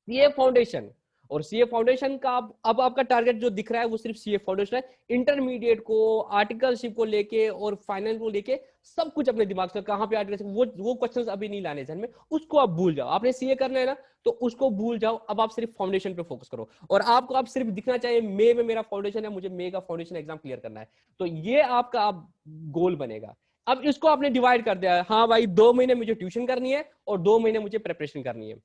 सीए फाउंडेशन। और सीए फाउंडेशन का अब आपका टारगेट जो दिख रहा है वो सिर्फ सीए फाउंडेशन है। इंटरमीडिएट को, आर्टिकलशिप को लेके और फाइनल को लेके सब कुछ अपने दिमाग से, कहां पे आर्टिकलशिप, वो क्वेश्चंस अभी नहीं लाने ध्यान में, उसको आप भूल जाओ। आपने सीए करना है ना तो उसको भूल जाओ, अब आप सिर्फ फाउंडेशन पे फोकस करो। और आपको अब सिर्फ दिखना चाहिए मई में मेरा फाउंडेशन है, मुझे मई का फाउंडेशन एग्जाम क्लियर करना है। तो ये आपका अब गोल बनेगा। अब इसको आपने डिवाइड कर दिया, हाँ भाई 2 महीने मुझे ट्यूशन करनी है और 2 महीने मुझे प्रिपरेशन करनी है।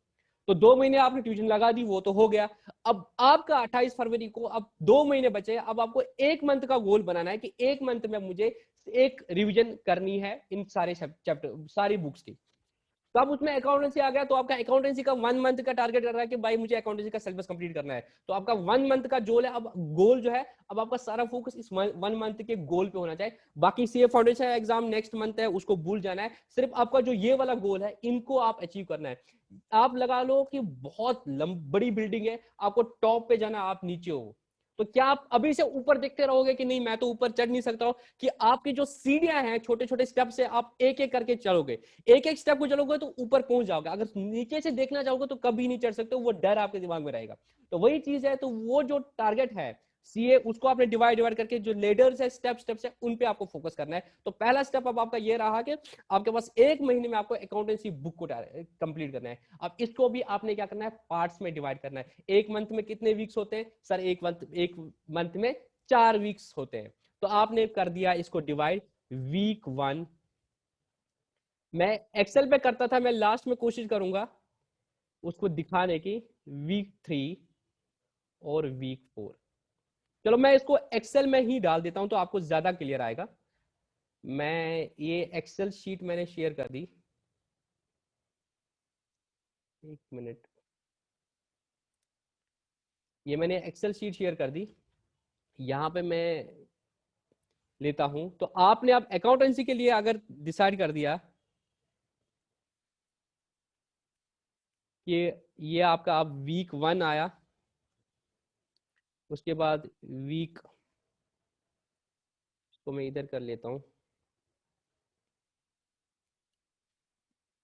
तो 2 महीने आपने ट्यूशन लगा दी, वो तो हो गया। अब आपका 28 फरवरी को अब 2 महीने बचे। अब आपको 1 मंथ का गोल बनाना है कि 1 मंथ में मुझे एक रिवीजन करनी है इन सारे चैप्टर, सारी बुक्स की। तो अब उसमें अकाउंटेंसी आ गया, तो आपका अकाउंटेंसी का 1 मंथ का टारगेट कर रहा है कि भाई मुझे अकाउंटेंसी का सिलेबस कंप्लीट करना है। तो आपका 1 मंथ का गोल है, अब गोल जो है अब आपका सारा फोकस इस 1 मंथ के गोल पे होना चाहिए। बाकी CA foundation exam next month है, उसको भूल जाना है। सिर्फ आपका जो ये वाला गोल है इनको आप अचीव करना है। आप लगा लो कि बहुत बड़ी बिल्डिंग है, आपको टॉप पे जाना, आप नीचे हो, तो क्या आप अभी से ऊपर देखते रहोगे कि नहीं मैं तो ऊपर चढ़ नहीं सकता हूं, कि आपकी जो सीढ़ियां हैं छोटे छोटे स्टेप से आप एक एक करके चलोगे, एक एक स्टेप को चलोगे तो ऊपर पहुंच जाओगे। अगर नीचे से देखना चाहोगे तो कभी नहीं चढ़ सकते, वो डर आपके दिमाग में रहेगा। तो वही चीज है, तो वो जो टारगेट है सीए उसको आपने डिवाइड करके जो लेडर्स है, स्टेप्स है, उन पे आपको फोकस करना है। तो पहला स्टेप अब आपका ये रहा कि आपके पास 1 महीने में आपको अकाउंटेंसी बुक को कंप्लीट करना है। अब इसको भी आपने क्या करना है, पार्ट्स में डिवाइड करना है। एक मंथ में कितने वीक्स होते हैं सर? एक मंथ में 4 वीक्स होते हैं। तो आपने कर दिया इसको डिवाइड। वीक 1 मैं एक्सेल पे करता था, मैं लास्ट में कोशिश करूंगा उसको दिखाने की। वीक 3 और वीक 4, चलो मैं इसको एक्सेल में ही डाल देता हूं तो आपको ज्यादा क्लियर आएगा। मैं ये एक्सेल शीट मैंने शेयर कर दी, 1 मिनट। ये मैंने एक्सेल शीट शेयर कर दी, यहां पे मैं लेता हूं। तो आपने अब अकाउंटेंसी के लिए अगर डिसाइड कर दिया कि ये आपका अब वीक 1 आया, उसके बाद वीक, इसको मैं इधर कर लेता हूं,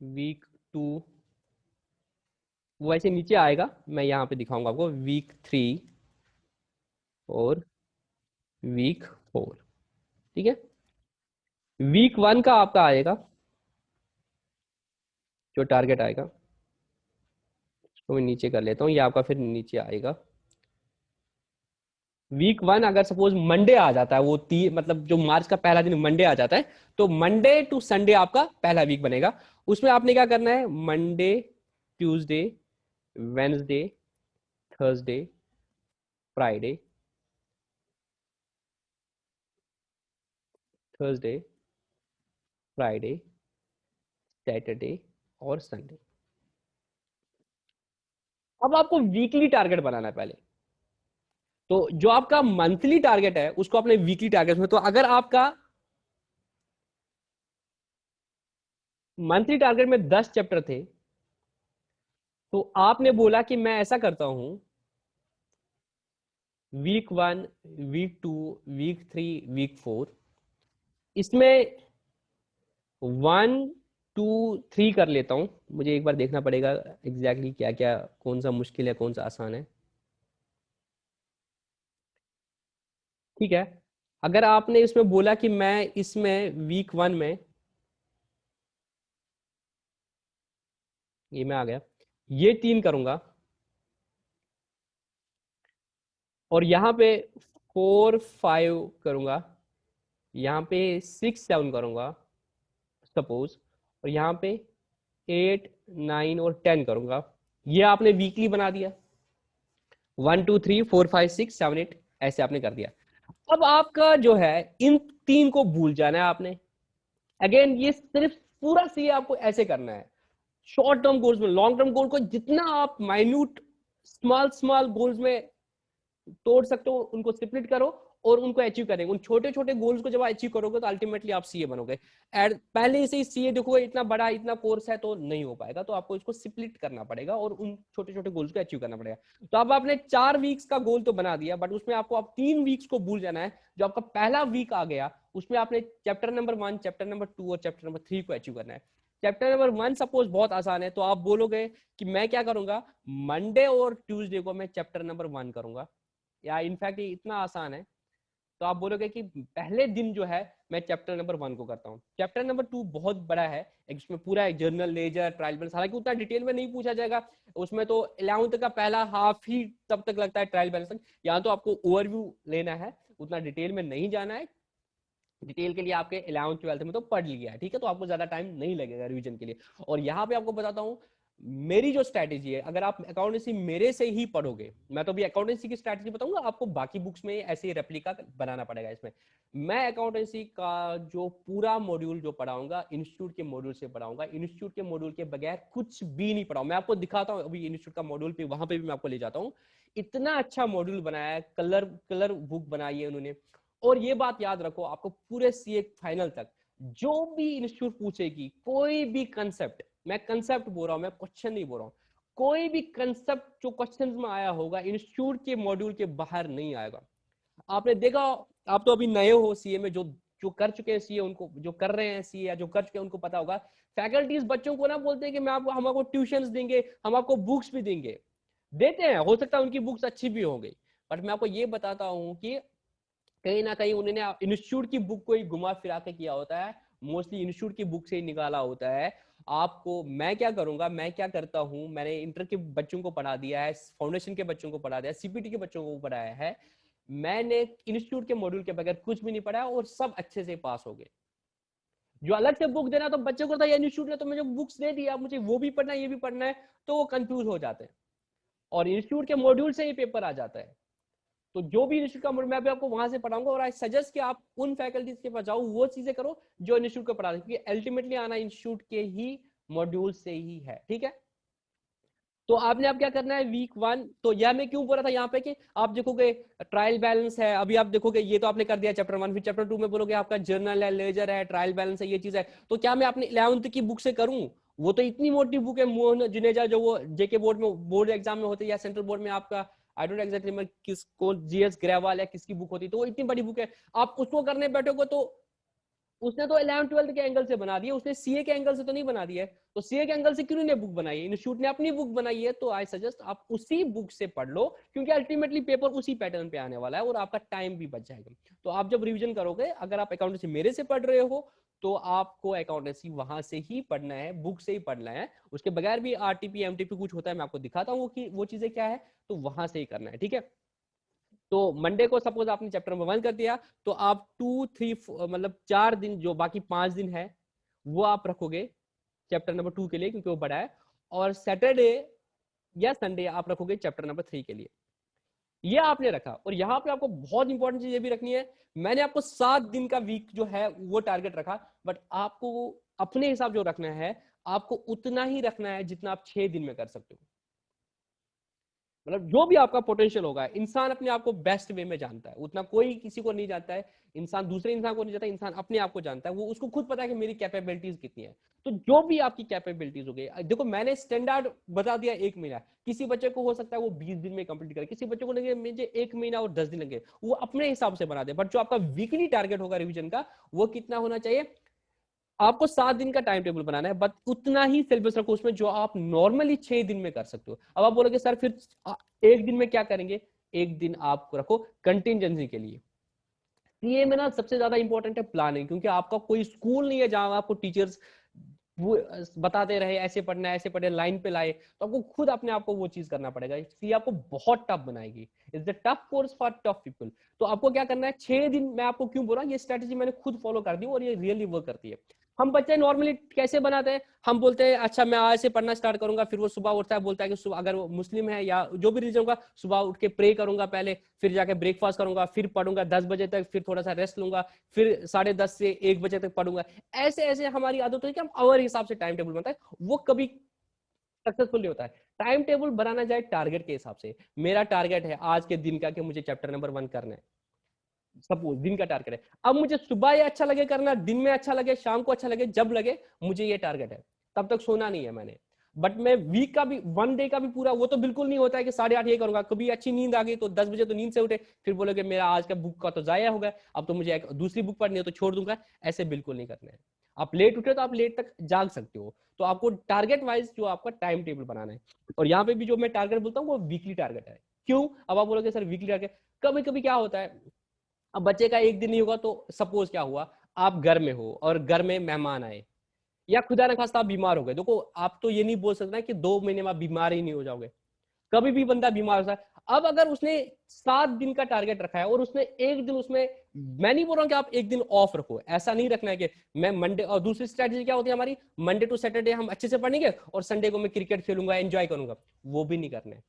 वीक 2 वो ऐसे नीचे आएगा, मैं यहाँ पे दिखाऊंगा आपको वीक 3 और वीक 4। ठीक है, वीक 1 का आपका आएगा जो टारगेट आएगा, इसको मैं नीचे कर लेता हूँ, ये आपका फिर नीचे आएगा। वीक 1 अगर सपोज मंडे आ जाता है, वो मतलब जो मार्च का पहला दिन मंडे आ जाता है, तो मंडे टू संडे आपका पहला वीक बनेगा। उसमें आपने क्या करना है, Monday, Tuesday, Wednesday, Thursday, Friday, Thursday, Friday, Saturday और संडे। अब आपको वीकली टारगेट बनाना है पहले। तो जो आपका मंथली टारगेट है उसको अपने वीकली टारगेट में, तो अगर आपका मंथली टारगेट में 10 चैप्टर थे, तो आपने बोला कि मैं ऐसा करता हूं, वीक 1, वीक 2, वीक 3, वीक 4, इसमें 1, 2, 3 कर लेता हूं। मुझे एक बार देखना पड़ेगा एग्जैक्टली क्या क्या, कौन सा मुश्किल है कौन सा आसान है। ठीक है, अगर आपने इसमें बोला कि मैं इसमें वीक 1 में, ये मैं आ गया, ये 3 करूंगा, और यहाँ पे 4, 5 करूंगा, यहाँ पे 6, 7 करूंगा सपोज, और यहाँ पे 8, 9 और 10 करूंगा। ये आपने वीकली बना दिया, 1, 2, 3, 4, 5, 6, 7, 8 ऐसे आपने कर दिया। अब आपका जो है, इन 3 को भूल जाना है आपने। अगेन ये सिर्फ पूरा सी आपको ऐसे करना है। शॉर्ट टर्म गोल्स में, लॉन्ग टर्म गोल को जितना आप माइन्यूट स्मॉल स्मॉल गोल्स में तोड़ सकते हो, उनको स्प्लिट करो और उनको अचीव करेंगे। उन छोटे छोटे गोल्स को जब अचीव करोगे तो अल्टीमेटली आप सीए बनोगे। एड पहले से ही सीए देखोगे इतना बड़ा इतना कोर्स है तो नहीं हो पाएगा, तो आपको इसको स्प्लिट करना पड़ेगा और उन छोटे छोटे गोल्स को अचीव करना पड़ेगा। तो अब आपने 4 वीक्स का गोल तो बना दिया, बट उसमें आपको अब 3 वीक्स को भूल जाना है। जो आपका पहला वीक आ गया उसमें आपने चैप्टर नंबर 1, चैप्टर नंबर 2 और चैप्टर नंबर 3 को अचीव करना है। चैप्टर नंबर 1 सपोज बहुत आसान है, तो आप बोलोगे कि मैं क्या करूंगा, मंडे और ट्यूसडे को मैं चैप्टर नंबर 1 करूंगा, या इनफैक्ट ये इतना आसान है तो आप बोलोगे कि पहले दिन जो है मैं चैप्टर नंबर 1 को करता हूँ। चैप्टर नंबर 2 बहुत बड़ा है, इसमें पूरा एक जर्नल, लेजर, ट्रायल बैलेंस, हालांकि उतना डिटेल में नहीं पूछा जाएगा उसमें, तो 11th का पहला हाफ ही तब तक लगता है ट्रायल बैलेंस तक। यहाँ तो आपको ओवरव्यू लेना है, उतना डिटेल में नहीं जाना है। डिटेल के लिए आपके 11th 12th में तो पढ़ लिया है, ठीक है, तो आपको ज्यादा टाइम नहीं लगेगा रिवीजन के लिए। और यहाँ पे आपको बताता हूँ मेरी जो स्ट्रैटेजी है, अगर आप अकाउंटेंसी मेरे से ही पढ़ोगे, मैं तो भी अकाउंटेंसी की स्ट्रैटेजी बताऊंगा आपको, बाकी बुक्स में ऐसे रेप्लिका बनाना पड़ेगा इसमें। मैं अकाउंटेंसी का जो पूरा मॉड्यूल जो पढ़ाऊंगा इंस्टीट्यूट के मॉड्यूल से पढ़ाऊंगा, इंस्टीट्यूट के मॉड्यूल के बगैर कुछ भी नहीं पढ़ाऊंगा। मैं आपको दिखाता हूँ अभी इंस्टीट्यूट का मॉड्यूल पे, वहां पे भी मैं आपको ले जाता हूँ। इतना अच्छा मॉड्यूल बनाया है, कलर कलर बुक बनाई है उन्होंने। और ये बात याद रखो, आपको पूरे सीए फाइनल तक जो भी इंस्टीट्यूट पूछेगी, कोई भी कंसेप्ट, मैं कंसेप्ट बोल रहा हूं, मैं क्वेश्चन नहीं बोल रहा हूं, कोई भी कंसेप्ट जो क्वेश्चन में आया होगा इंस्टीट्यूट के मॉड्यूल के बाहर नहीं आएगा। आपने देखा, आप तो अभी नए हो सीए में, जो जो कर चुके हैं सीए, उनको, जो कर रहे हैं सीए या जो कर चुके हैं उनको पता होगा, फैकल्टीज बच्चों को ना बोलते हैं कि मैं आपको, हम आपको ट्यूशंस देंगे, हम आपको बुक्स भी देंगे, देते हैं, हो सकता है उनकी बुक्स अच्छी भी होंगी, बट मैं आपको ये बताता हूँ कि कहीं ना कहीं उन्होंने इंस्टीट्यूट की बुक को ही घुमा फिरा के किया होता है, मोस्टली इंस्टीट्यूट की बुक से ही निकाला होता है। आपको मैं क्या करूंगा, मैं क्या करता हूं, मैंने इंटर के बच्चों को पढ़ा दिया है, फाउंडेशन के बच्चों को पढ़ा दिया है, सीपीटी के बच्चों को पढ़ाया है। मैंने इंस्टीट्यूट के मॉड्यूल के बगैर कुछ भी नहीं पढ़ा और सब अच्छे से पास हो गए। जो अलग से बुक देना तो बच्चे को था, ये इंस्टीट्यूट ने तो मुझे बुक्स दे दिया, मुझे वो भी पढ़ना है ये भी पढ़ना है, तो वो कंफ्यूज हो जाते हैं और इंस्टीट्यूट के मॉड्यूल से ही पेपर आ जाता है। तो जो भी इंस्टीट्यूट का मैं भी आपको वहां से पढ़ाऊंगा और आई सजेस्ट कि आप उन फैकल्टीज के पास जाओ, वो चीजें करो जो इंस्टीट्यूट को पढ़ा, क्योंकि अल्टीमेटली आना इंस्टीट्यूट के ही मॉड्यूल से ही है। ठीक है, तो आपने अब क्या करना है वीक 1, तो यह मैं क्यों बोल रहा था यहाँ पे कि आप देखोगे ट्रायल बैलेंस है, अभी आप देखोगे ये तो आपने कर दिया चैप्टर 1, फिर चैप्टर 2 में बोलोगे आपका जर्नल है, लेजर है, ट्रायल बैलेंस है, ये चीज है। तो क्या मैं अपनी 11th की बुक से करूं? वो तो इतनी मोटी बुक है, मोहन जुनेजा, जो वो जेके बोर्ड में, बोर्ड एग्जाम में होते हैं या सेंट्रल बोर्ड में आपका, आई डोंट एग्जैक्टली मैं किसको, जीएस ग्रेवाल या किसकी बुक होती है, तो वो इतनी बड़ी बुक है। आप उसको करने बैठोगे तो उसने तो 11th-12th के एंगल से बना दिया, उसने सीए के एंगल से तो नहीं बना दिया है। तो सीए के एंगल से क्यों ने बुक बनाई है? इंस्टीट्यूट ने अपनी बुक बनाई है, तो आई सजेस्ट आप उसी बुक से पढ़ लो, क्योंकि अल्टीमेटली पेपर उसी पैटर्न पे आने वाला है और आपका टाइम भी बच जाएगा। तो आप जब रिवीजन करोगे, अगर आप अकाउंटेंसी मेरे से पढ़ रहे हो तो आपको अकाउंटेंसी वहां से ही पढ़ना है, बुक से ही पढ़ना है। उसके बगैर भी आरटीपी एमटीपी कुछ होता है, मैं आपको दिखाता हूँ कि वो चीजें क्या है, तो वहां से ही करना है। ठीक है, तो मंडे को सपोज आपने चैप्टर नंबर 1 कर दिया, तो आप 2 3 मतलब 4 दिन, जो बाकी 5 दिन है वो आप रखोगे चैप्टर नंबर 2 के लिए, क्योंकि वो बड़ा है। और सैटरडे या संडे आप रखोगे चैप्टर नंबर 3 के लिए। ये आपने रखा, और यहाँ पे आपको बहुत इंपॉर्टेंट चीज ये भी रखनी है, मैंने आपको 7 दिन का वीक जो है वो टारगेट रखा, बट आपको अपने हिसाब जो रखना है, आपको उतना ही रखना है जितना आप 6 दिन में कर सकते हो। मतलब जो भी आपका पोटेंशियल होगा, इंसान अपने आप को बेस्ट वे में जानता है, उतना कोई किसी को नहीं जानता है। इंसान दूसरे इंसान को नहीं जानता, इंसान अपने आप को जानता है, वो उसको खुद पता है कि मेरी कैपेबिलिटीज कितनी है। तो जो भी आपकी कैपेबिलिटीज हो गई, देखो मैंने स्टैंडर्ड बता दिया 1 महीना, किसी बच्चे को हो सकता है वो 20 दिन में कंप्लीट करे, किसी बच्चे को लगे मुझे 1 महीना और 10 दिन लगे, वो अपने हिसाब से बना दे। बट जो आपका वीकली टारगेट होगा रिविजन का, वो कितना होना चाहिए? आपको 7 दिन का टाइम टेबल बनाना है, बट उतना ही सिलेबस रखो उसमें जो आप नॉर्मली 6 दिन में कर सकते हो। अब आप बोलोगे सर फिर 1 दिन में क्या करेंगे? 1 दिन आपको रखो कंटिजेंसी के लिए। सीए में ना सबसे ज्यादा इंपॉर्टेंट है प्लानिंग, क्योंकि आपका कोई स्कूल नहीं है जहां आपको टीचर्स वो बताते रहे ऐसे पढ़ना है ऐसे पढ़े, लाइन पे लाए, तो आपको खुद अपने आप को वो चीज करना पड़ेगा। इसलिए आपको बहुत टफ बनाएगी, it's the tough course for tough people. तो आपको क्या करना है, 6 दिन, मैं आपको क्यों बोल रहा हूँ, ये स्ट्रेटेजी मैंने खुद फॉलो कर दी और ये रियली वर्क करती है। हम बच्चे नॉर्मली कैसे बनाते हैं, हम बोलते हैं अच्छा मैं आज से पढ़ना स्टार्ट करूंगा, फिर वो सुबह उठता है बोलता है कि सुबह, अगर वो मुस्लिम है या जो भी रिलीजन होगा, सुबह उठ के प्रे करूंगा पहले, फिर जाके ब्रेकफास्ट करूंगा, फिर पढ़ूंगा 10 बजे तक, फिर थोड़ा सा रेस्ट लूंगा, फिर 10:30 से 1 बजे तक पढ़ूंगा। ऐसे ऐसे हमारी आदत है कि हम आवर हिसाब से टाइम टेबल बनता है, वो कभी सक्सेसफुल नहीं होता है। टाइम टेबल बनाना जाए टारगेट के हिसाब से, मेरा टारगेट है आज के दिन का कि मुझे चैप्टर नंबर 1 करना है, सपोज दिन का टारगेट है। अब मुझे सुबह ये अच्छा लगे करना, दिन में अच्छा लगे, शाम को अच्छा लगे, जब लगे, मुझे ये टारगेट है, तब तक सोना नहीं है मैंने। बट मैं वीक का भी 1 डे का भी पूरा, वो तो बिल्कुल नहीं होता है कि 8:30 ये करूंगा। कभी अच्छी नींद आ गई तो 10 बजे तो नींद से उठे, फिर बोलोगे मेरा आज का बुक का तो जाया हो गया, अब तो मुझे एक दूसरी बुक पढ़नी है तो छोड़ दूंगा। ऐसे बिल्कुल नहीं करना है। आप लेट उठे तो आप लेट तक जाग सकते हो। तो आपको टारगेट वाइज जो आपका टाइम टेबल बनाना है, और यहाँ पे भी जो मैं टारगेट बोलता हूँ वो वीकली टारगेट है। क्यों? अब आप बोलोगे सर वीकली टारगेट, कभी कभी क्या होता है, अब बच्चे का 1 दिन नहीं होगा, तो सपोज क्या हुआ, आप घर में हो और घर में मेहमान आए, या खुदा न खास्ता आप बीमार हो गए। देखो आप तो ये नहीं बोल सकते कि 2 महीने में आप बीमार ही नहीं हो जाओगे, कभी भी बंदा बीमार हो सकता है। अब अगर उसने 7 दिन का टारगेट रखा है और उसने 1 दिन उसमें, मैं नहीं बोल रहा हूँ कि आप 1 दिन ऑफ रखो, ऐसा नहीं रखना है कि मैं मंडे, और दूसरी स्ट्रेटजी क्या होती है हमारी, मंडे टू सैटरडे हम अच्छे से पढ़ेंगे और संडे को मैं क्रिकेट खेलूंगा, एंजॉय करूंगा, वो भी नहीं करना है।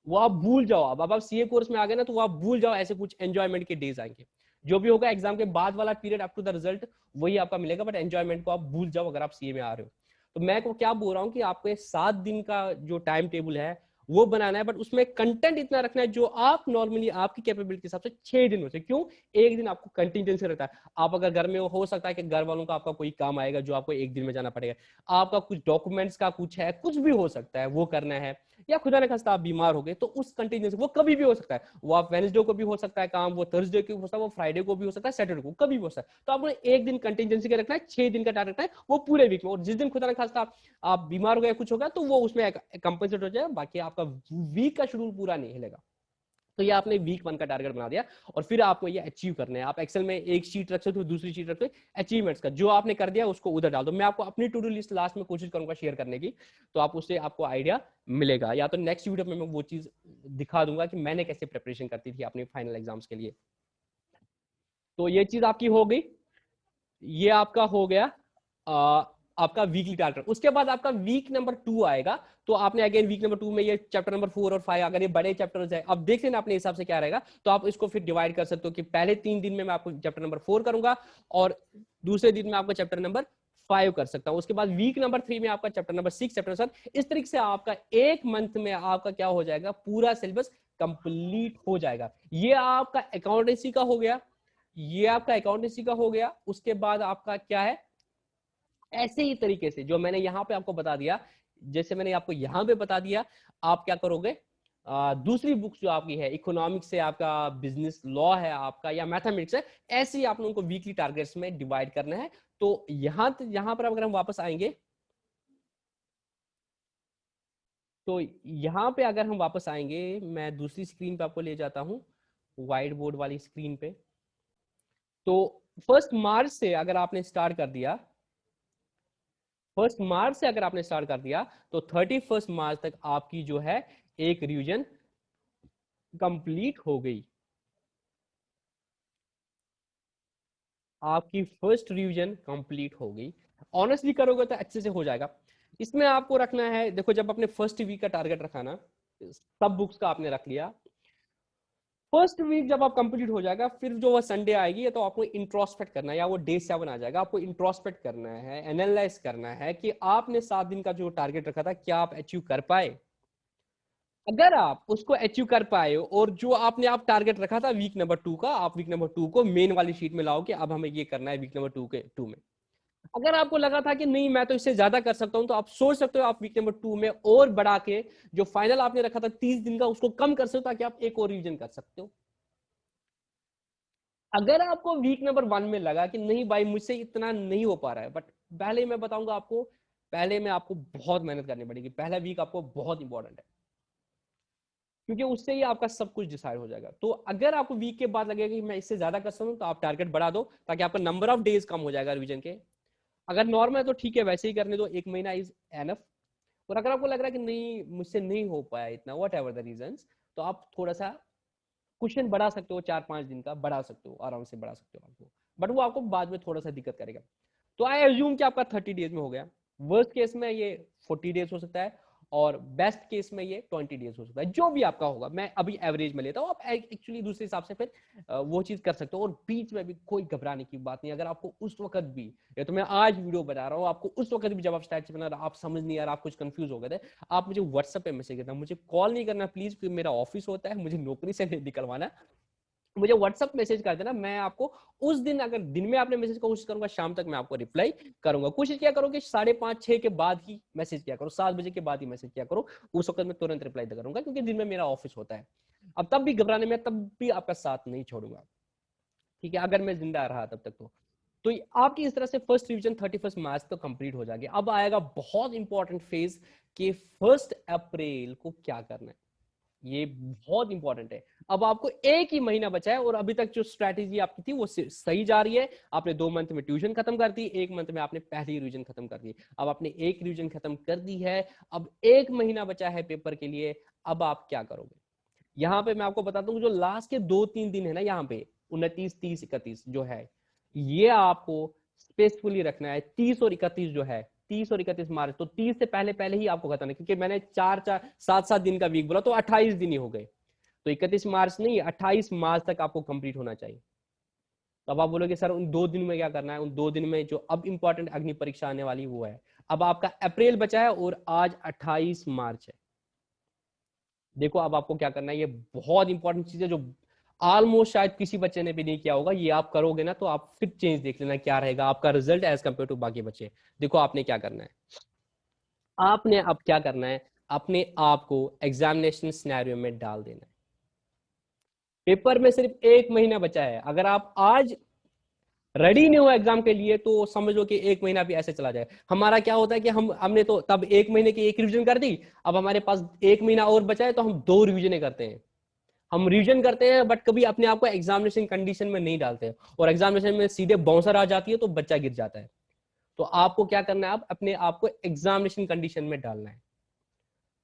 वो आप भूल जाओ। अब आप सीए कोर्स में आ गए ना, तो वो आप भूल जाओ, ऐसे कुछ एंजॉयमेंट के डेज आएंगे। जो भी होगा एग्जाम के बाद वाला period up to the result वही आपका मिलेगा, बट एंजॉयमेंट को आप भूल जाओ अगर आप सीए में आ रहे हो। तो मैं को क्या बोल रहा हूँ कि आपको 7 दिन का जो टाइम टेबल है वो बनाना है, बट उसमें कंटेंट इतना रखना है जो आप नॉर्मली आपकी कैपेबिलिटी के हिसाब से 6 दिन में से, क्यों 1 दिन आपको कंटिजेंसी रहता है। आप अगर घर में हो सकता है कि घर वालों का आपका कोई काम आएगा जो आपको 1 दिन में जाना पड़ेगा, आपका कुछ डॉक्यूमेंट्स का कुछ है, कुछ भी हो सकता है वो करना है, या खुदा न खास्ता आप बीमार हो गए, तो उस कंटिजेंसी वो कभी भी हो सकता है। वो आप वेडनेसडे को भी हो सकता है काम, वो थर्सडे को हो सकता है, वो फ्राइडे को भी हो सकता है, सैटरडे को कभी भी हो सकता है। तो आपने 1 दिन कंटिजेंसी का रखना है, 6 दिन का टारगेट रखना है, वो पूरे वीक में। और जिस दिन खुदा न खास्ता आप बीमार हो गए कुछ होगा, तो वो उसमें कंपनसेट हो जाएगा, बाकी आपका वीक का शेड्यूल पूरा नहीं हिलेगा। तो ये आपने वीक 1 का टारगेट बना दिया और फिर आपको ये अचीव करना है। आप एक्सेल में एक शीट रख सकते हो, दूसरी शीट रख सकते हो अचीवमेंट्स का, जो आपने कर दिया उसको उधर डाल दो। मैं आपको अपनी टू डू लिस्ट लास्ट में कोशिश करूंगा शेयर करने की, तो आप उससे आपको आइडिया मिलेगा, या तो नेक्स्ट वीडियो में मैं वो चीज दिखा दूंगा कि मैंने कैसे प्रिपरेशन करती थी अपने फाइनल एग्जाम्स के लिए। तो ये चीज आपकी हो गई, ये आपका हो गया आपका वीकली टारगेट। उसके बाद आपका वीक नंबर 2 आएगा, तो आपने अगेन वीक नंबर 2 में ये चैप्टर नंबर 4 और 5, अगर ये बड़े चैप्टर्स है, अब देख लेना अपने हिसाब से क्या रहेगा, तो आप इसको फिर डिवाइड कर सकते हो कि पहले 3 दिन में मैं आपको चैप्टर नंबर 4 करूंगा और दूसरे दिन में आपको चैप्टर नंबर 5 कर सकता हूं। उसके बाद वीक नंबर 3 में आपका चैप्टर नंबर 6, चैप्टर 7, इस तरीके से आपका एक मंथ में आपका क्या हो जाएगा, पूरा सिलेबस कंप्लीट हो जाएगा। ये आपका अकाउंटेंसी का हो गया, ये आपका अकाउंटेंसी का हो गया। उसके बाद आपका क्या है, ऐसे ही तरीके से जो मैंने यहां पे आपको बता दिया, जैसे मैंने आपको यहां पे बता दिया, आप क्या करोगे, दूसरी बुक्स जो आपकी है, इकोनॉमिक्स से आपका बिजनेस लॉ है आपका, या मैथमेटिक्स है, ऐसे ही आप लोगों को वीकली टारगेट्स में डिवाइड करना है। तो यहां पर अगर हम वापस आएंगे, तो यहां पे अगर हम वापस आएंगे, मैं दूसरी स्क्रीन पे आपको ले जाता हूं, व्हाइट बोर्ड वाली स्क्रीन पे। तो 1 मार्च से अगर आपने स्टार्ट कर दिया, 1 मार्च से अगर आपने स्टार्ट कर दिया, तो 31 मार्च तक आपकी जो है एक रिवीजन कंप्लीट हो गई। आपकी फर्स्ट रिवीजन कंप्लीट हो गई। ऑनेस्टली करोगे तो अच्छे से हो जाएगा। इसमें आपको रखना है, देखो जब आपने फर्स्ट वीक का टारगेट रखा ना, सब बुक्स का आपने रख लिया, फर्स्ट वीक जब आप कंप्लीट हो जाएगा, फिर जो वो संडे आएगी तो आपको इंट्रोस्पेक्ट करना है, या वो डे 7 आ जाएगा, आपको इंट्रोस्पेक्ट करना है, एनालाइज करना है कि आपने 7 दिन का जो टारगेट रखा था क्या आप अचीव कर पाए। अगर आप उसको अचीव कर पाए और जो आपने आप टारगेट रखा था वीक नंबर 2 का, आप वीक नंबर 2 को मेन वाली शीट में लाओ कि अब हमें ये करना है वीक नंबर 2 में। अगर आपको लगा था कि नहीं मैं तो इससे ज्यादा कर सकता हूं, तो आप सोच सकते हो आप वीक नंबर 2 में और बढ़ा के जो फाइनल आपने रखा था 30 दिन का, उसको कम कर सकते हो ताकि आप एक और रिवीजन कर सकते हो। अगर आपको वीक नंबर 1 में लगा कि नहीं भाई मुझसे इतना नहीं हो पा रहा है, बट पहले मैं बताऊंगा आपको, पहले में आपको बहुत मेहनत करनी पड़ेगी, पहला वीक आपको बहुत इंपॉर्टेंट है, क्योंकि उससे ही आपका सब कुछ डिसाइड हो जाएगा। तो अगर आपको वीक के बाद लगेगा कि मैं इससे ज्यादा कर सकता हूं, तो आप टारगेट बढ़ा दो ताकि आपका नंबर ऑफ डेज कम हो जाएगा रिवीजन के। अगर नॉर्मल है तो ठीक है, वैसे ही करने दो, 1 महीना इज एनफ। और अगर आपको लग रहा है कि नहीं मुझसे नहीं हो पाया इतना, वट एवर द रीजंस, तो आप थोड़ा सा क्वेश्चन बढ़ा सकते हो, 4-5 दिन का बढ़ा सकते हो, आराम से बढ़ा सकते हो आपको, बट वो आपको बाद में थोड़ा सा दिक्कत करेगा। तो आई एज्यूम कि आपका 30 डेज में हो गया, वर्स्ट केस में ये 40 डेज हो सकता है, और बेस्ट केस में ये 20 डेज हो सकता है, जो भी आपका होगा। मैं अभी एवरेज में लेता हूँ, आप एक्चुअली दूसरे हिसाब से फिर वो चीज कर सकते हो। और बीच में भी कोई घबराने की बात नहीं, अगर आपको उस वक्त भी, या तो मैं आज वीडियो बना रहा हूँ, आपको उस वक्त भी जब आप स्टार्ट बना रहा, आप समझ नहीं आ रहा, आप कुछ कंफ्यूज हो गए थे, आप मुझे व्हाट्सएप पे मैसेज करना, मुझे कॉल नहीं करना प्लीज, क्योंकि मेरा ऑफिस होता है, मुझे नौकरी से नहीं निकलवाना। मुझे व्हाट्सएप मैसेज कर देना, मैं आपको उस दिन, अगर दिन में आपने मैसेज कोशिश करूंगा, शाम तक मैं आपको रिप्लाई करूंगा। कोशिश क्या करो कि 5:30-6 के बाद ही मैसेज किया करो, 7 बजे के बाद ही मैसेज किया करो, उस वक्त मैं तुरंत रिप्लाई करूंगा, क्योंकि दिन में मेरा ऑफिस होता है। अब तब भी घबराने में, तब भी आपका साथ नहीं छोड़ूंगा, ठीक है, अगर मैं जिंदा रहा तब तक। तो आपकी इस तरह से फर्स्ट रिवीजन 31 मार्च तो कंप्लीट हो जाएगी। अब आएगा बहुत इंपॉर्टेंट फेज कि 1 अप्रैल को क्या करना है। ये बहुत इंपॉर्टेंट है। अब आपको एक ही महीना बचा है, और अभी तक जो स्ट्रैटेजी आपकी थी वो सही जा रही है। आपने 2 मंथ में ट्यूशन खत्म कर दी, 1 मंथ में आपने पहली रिवीजन खत्म कर दी। अब आपने एक रिवीजन खत्म कर दी है, अब 1 महीना बचा है पेपर के लिए। अब आप क्या करोगे, यहाँ पे मैं आपको बताता हूँ, जो लास्ट के 2-3 दिन है ना, यहाँ पे 29, 30, 31 जो है, ये आपको स्पेसफुली रखना है। 30 और 31 जो है, 30 और 31 मार्च, तो 30 से पहले पहले ही आपको खत्म है, क्योंकि मैंने 4-4, 7-7 दिन का वीक बोला, तो 28 दिन ही हो गए। तो 31 मार्च नहीं, 28 मार्च तक आपको कंप्लीट होना चाहिए। तो अब आप बोलोगे सर उन 2 दिन में क्या करना है, उन 2 दिन में जो अब इंपॉर्टेंट अग्नि परीक्षा आने वाली वो है। अब आपका अप्रैल बचा है और आज 28 मार्च है। देखो अब आपको क्या करना है, ये बहुत इंपॉर्टेंट चीज है, जो ऑलमोस्ट शायद किसी बच्चे ने भी नहीं किया होगा। ये आप करोगे ना, तो आप फिर चेंज देख लेना क्या रहेगा आपका रिजल्ट एज कम्पेयर टू बाकी बच्चे। देखो आपने क्या करना है, आपने अब क्या करना है, अपने आप को एग्जामिनेशन सिनेरियो में डाल देना है। पेपर में सिर्फ 1 महीना बचा है, अगर आप आज रेडी नहीं हो एग्जाम के लिए, तो समझ लो कि 1 महीना भी ऐसे चला जाए। हमारा क्या होता है कि हमने तो तब 1 महीने की एक रिवीजन कर दी, अब हमारे पास 1 महीना और बचा है, तो हम 2 रिवीजन करते हैं। हम रिवीजन करते हैं बट कभी अपने आप को एग्जामिनेशन कंडीशन में नहीं डालते हैं, और एग्जामिनेशन में सीधे बाउंसर आ जाती है तो बच्चा गिर जाता है। तो आपको क्या करना है, आप अपने आप को एग्जामिनेशन कंडीशन में डालना है।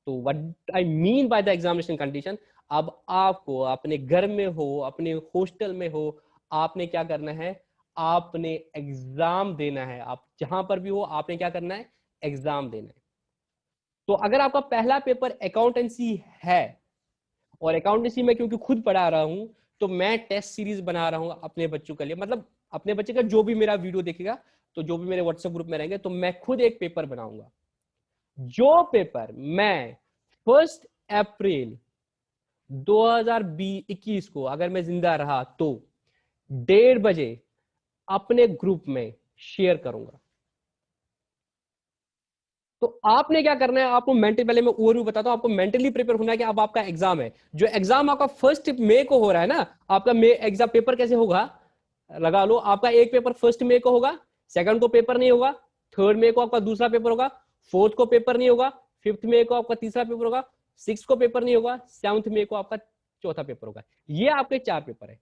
तो what I mean by the examination condition, अब आपको अपने घर में हो, अपने हॉस्टल में हो, आपने क्या करना है, आपने एग्जाम देना है। आप जहां पर भी हो आपने क्या करना है, एग्जाम देना है। तो अगर आपका पहला पेपर अकाउंटेंसी है, और अकाउंटेंसी में क्योंकि खुद पढ़ा रहा हूं, तो मैं टेस्ट सीरीज बना रहा हूं अपने बच्चों के लिए, मतलब अपने बच्चे का जो भी मेरा वीडियो देखेगा, तो जो भी मेरे व्हाट्सएप ग्रुप में रहेंगे, तो मैं खुद एक पेपर बनाऊंगा। जो पेपर मैं 1 अप्रैल 2021 को, अगर मैं जिंदा रहा तो 1:30 बजे अपने ग्रुप में शेयर करूंगा। तो आपने क्या करना है, आपको मेंटली, पहले मैं ओवरव्यू बताता हूं, आपको मेंटली प्रिपेयर होना है कि अब आपका एग्जाम है। जो एग्जाम आपका 1 मई को हो रहा है ना, आपका मई एग्जाम पेपर कैसे होगा, लगा लो, आपका एक पेपर 1 मई को होगा, सेकंड को पेपर नहीं होगा, 3 मई को आपका दूसरा पेपर होगा, 4th को पेपर नहीं होगा, 5th मई को आपका तीसरा पेपर होगा, 6th को पेपर नहीं होगा, 7th मई को आपका चौथा पेपर होगा। ये आपके 4 पेपर है।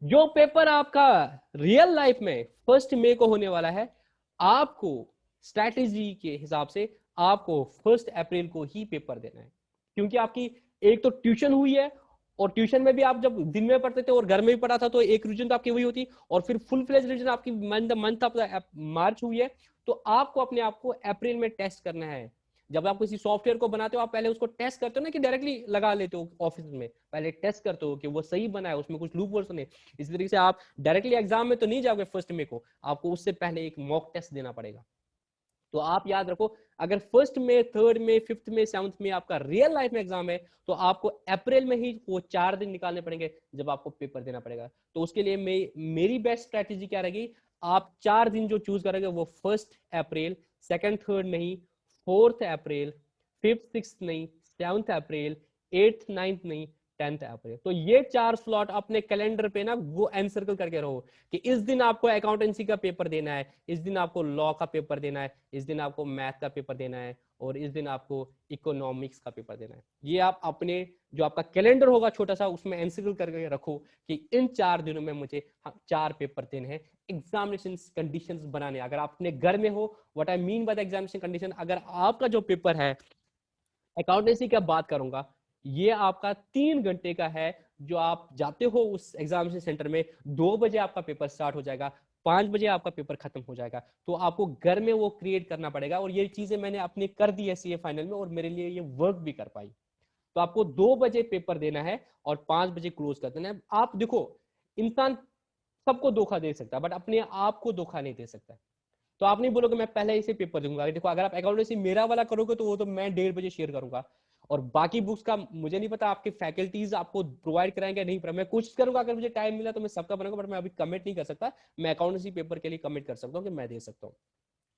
जो पेपर आपका रियल लाइफ में 1 मई को होने वाला है, आपको स्ट्रैटेजी के हिसाब से आपको 1 अप्रैल को ही पेपर देना है। क्योंकि आपकी एक तो ट्यूशन हुई है, और ट्यूशन में भी आप जब दिन में पढ़ते थे और घर में भी पढ़ा था, तो एक रिविजन तो आपकी वही होती, और फिर फुल फ्लेज रिविजन आपकी मंथ ऑफ मार्च हुई है। तो आपको अपने आप को अप्रैल में टेस्ट करना है। जब आप किसी सॉफ्टवेयर को बनाते हो, आप पहले उसको टेस्ट करते हो ना, कि डायरेक्टली लगा लेते हो ऑफिस में, पहले टेस्ट करते हो कि वो सही बना है, उसमें कुछ लूप होल्स नहीं। इसी तरीके से आप डायरेक्टली एग्जाम में तो नहीं जाओगे 1 मई को, आपको उससे पहले एक मॉक टेस्ट देना पड़ेगा। तो आप याद रखो, अगर 1 मई, 3rd मई, 5th मई, 7th मई आपका रियल लाइफ में एग्जाम है, तो आपको अप्रैल में ही वो 4 दिन निकालने पड़ेंगे जब आपको पेपर देना पड़ेगा। तो उसके लिए मेरी बेस्ट स्ट्रेटेजी क्या रहेगी, आप 4 दिन जो चूज करेंगे वो 1 अप्रैल, 2nd 3rd नहीं, 4th अप्रैल, 5th 6th नहीं, 7th अप्रैल, 8th 9th नहीं, 10th अप्रैल। तो ये 4 स्लॉट अपने कैलेंडर पे ना वो एनसर्कल करके रहो, कि इस दिन आपको अकाउंटेंसी का पेपर देना है, इस दिन आपको लॉ का पेपर देना है, इस दिन आपको मैथ का पेपर देना है, और इस दिन आपको इकोनॉमिक्स का पेपर देना है। ये आप अपने जो आपका कैलेंडर होगा छोटा सा, उसमें एनसर्कल करके रखो कि इन 4 दिनों में मुझे 4 पेपर देने हैं। एग्जामिनेशन कंडीशंस बनाने, अगर आप अपने घर में हो, what I mean by the examination condition, अगर आपका जो पेपर है अकाउंटेंसी की बात करूंगा, ये आपका 3 घंटे का है, जो आप जाते हो उस एग्जामिनेशन सेंटर में, 2 बजे आपका पेपर स्टार्ट हो जाएगा, 5 बजे आपका पेपर खत्म हो जाएगा। तो आपको घर में वो क्रिएट करना पड़ेगा, और ये चीजें मैंने अपने कर दी है सीए फाइनल में, और मेरे लिए ये वर्क भी कर पाई। तो आपको 2 बजे पेपर देना है और 5 बजे क्लोज कर देना है। आप देखो, इंसान सबको धोखा दे सकता है, बट अपने आप को धोखा नहीं दे सकता। तो आप नहीं बोलोगे मैं पहले इसे पेपर दूंगा। देखो, अगर आप अकाउंटेंसी मेरा वाला करोगे, तो वो तो मैं 1:30 बजे शेयर करूंगा, और बाकी बुक्स का मुझे नहीं पता आपके फैकल्टीज आपको प्रोवाइड कराएंगे नहीं, पर मैं कोशिश करूंगा, अगर मुझे टाइम मिला तो मैं सबका बनाऊंगा, बट मैं अभी कमिट नहीं कर सकता। मैं अकाउंटेंसी पेपर के लिए कमिट कर सकता हूँ कि मैं दे सकता हूँ,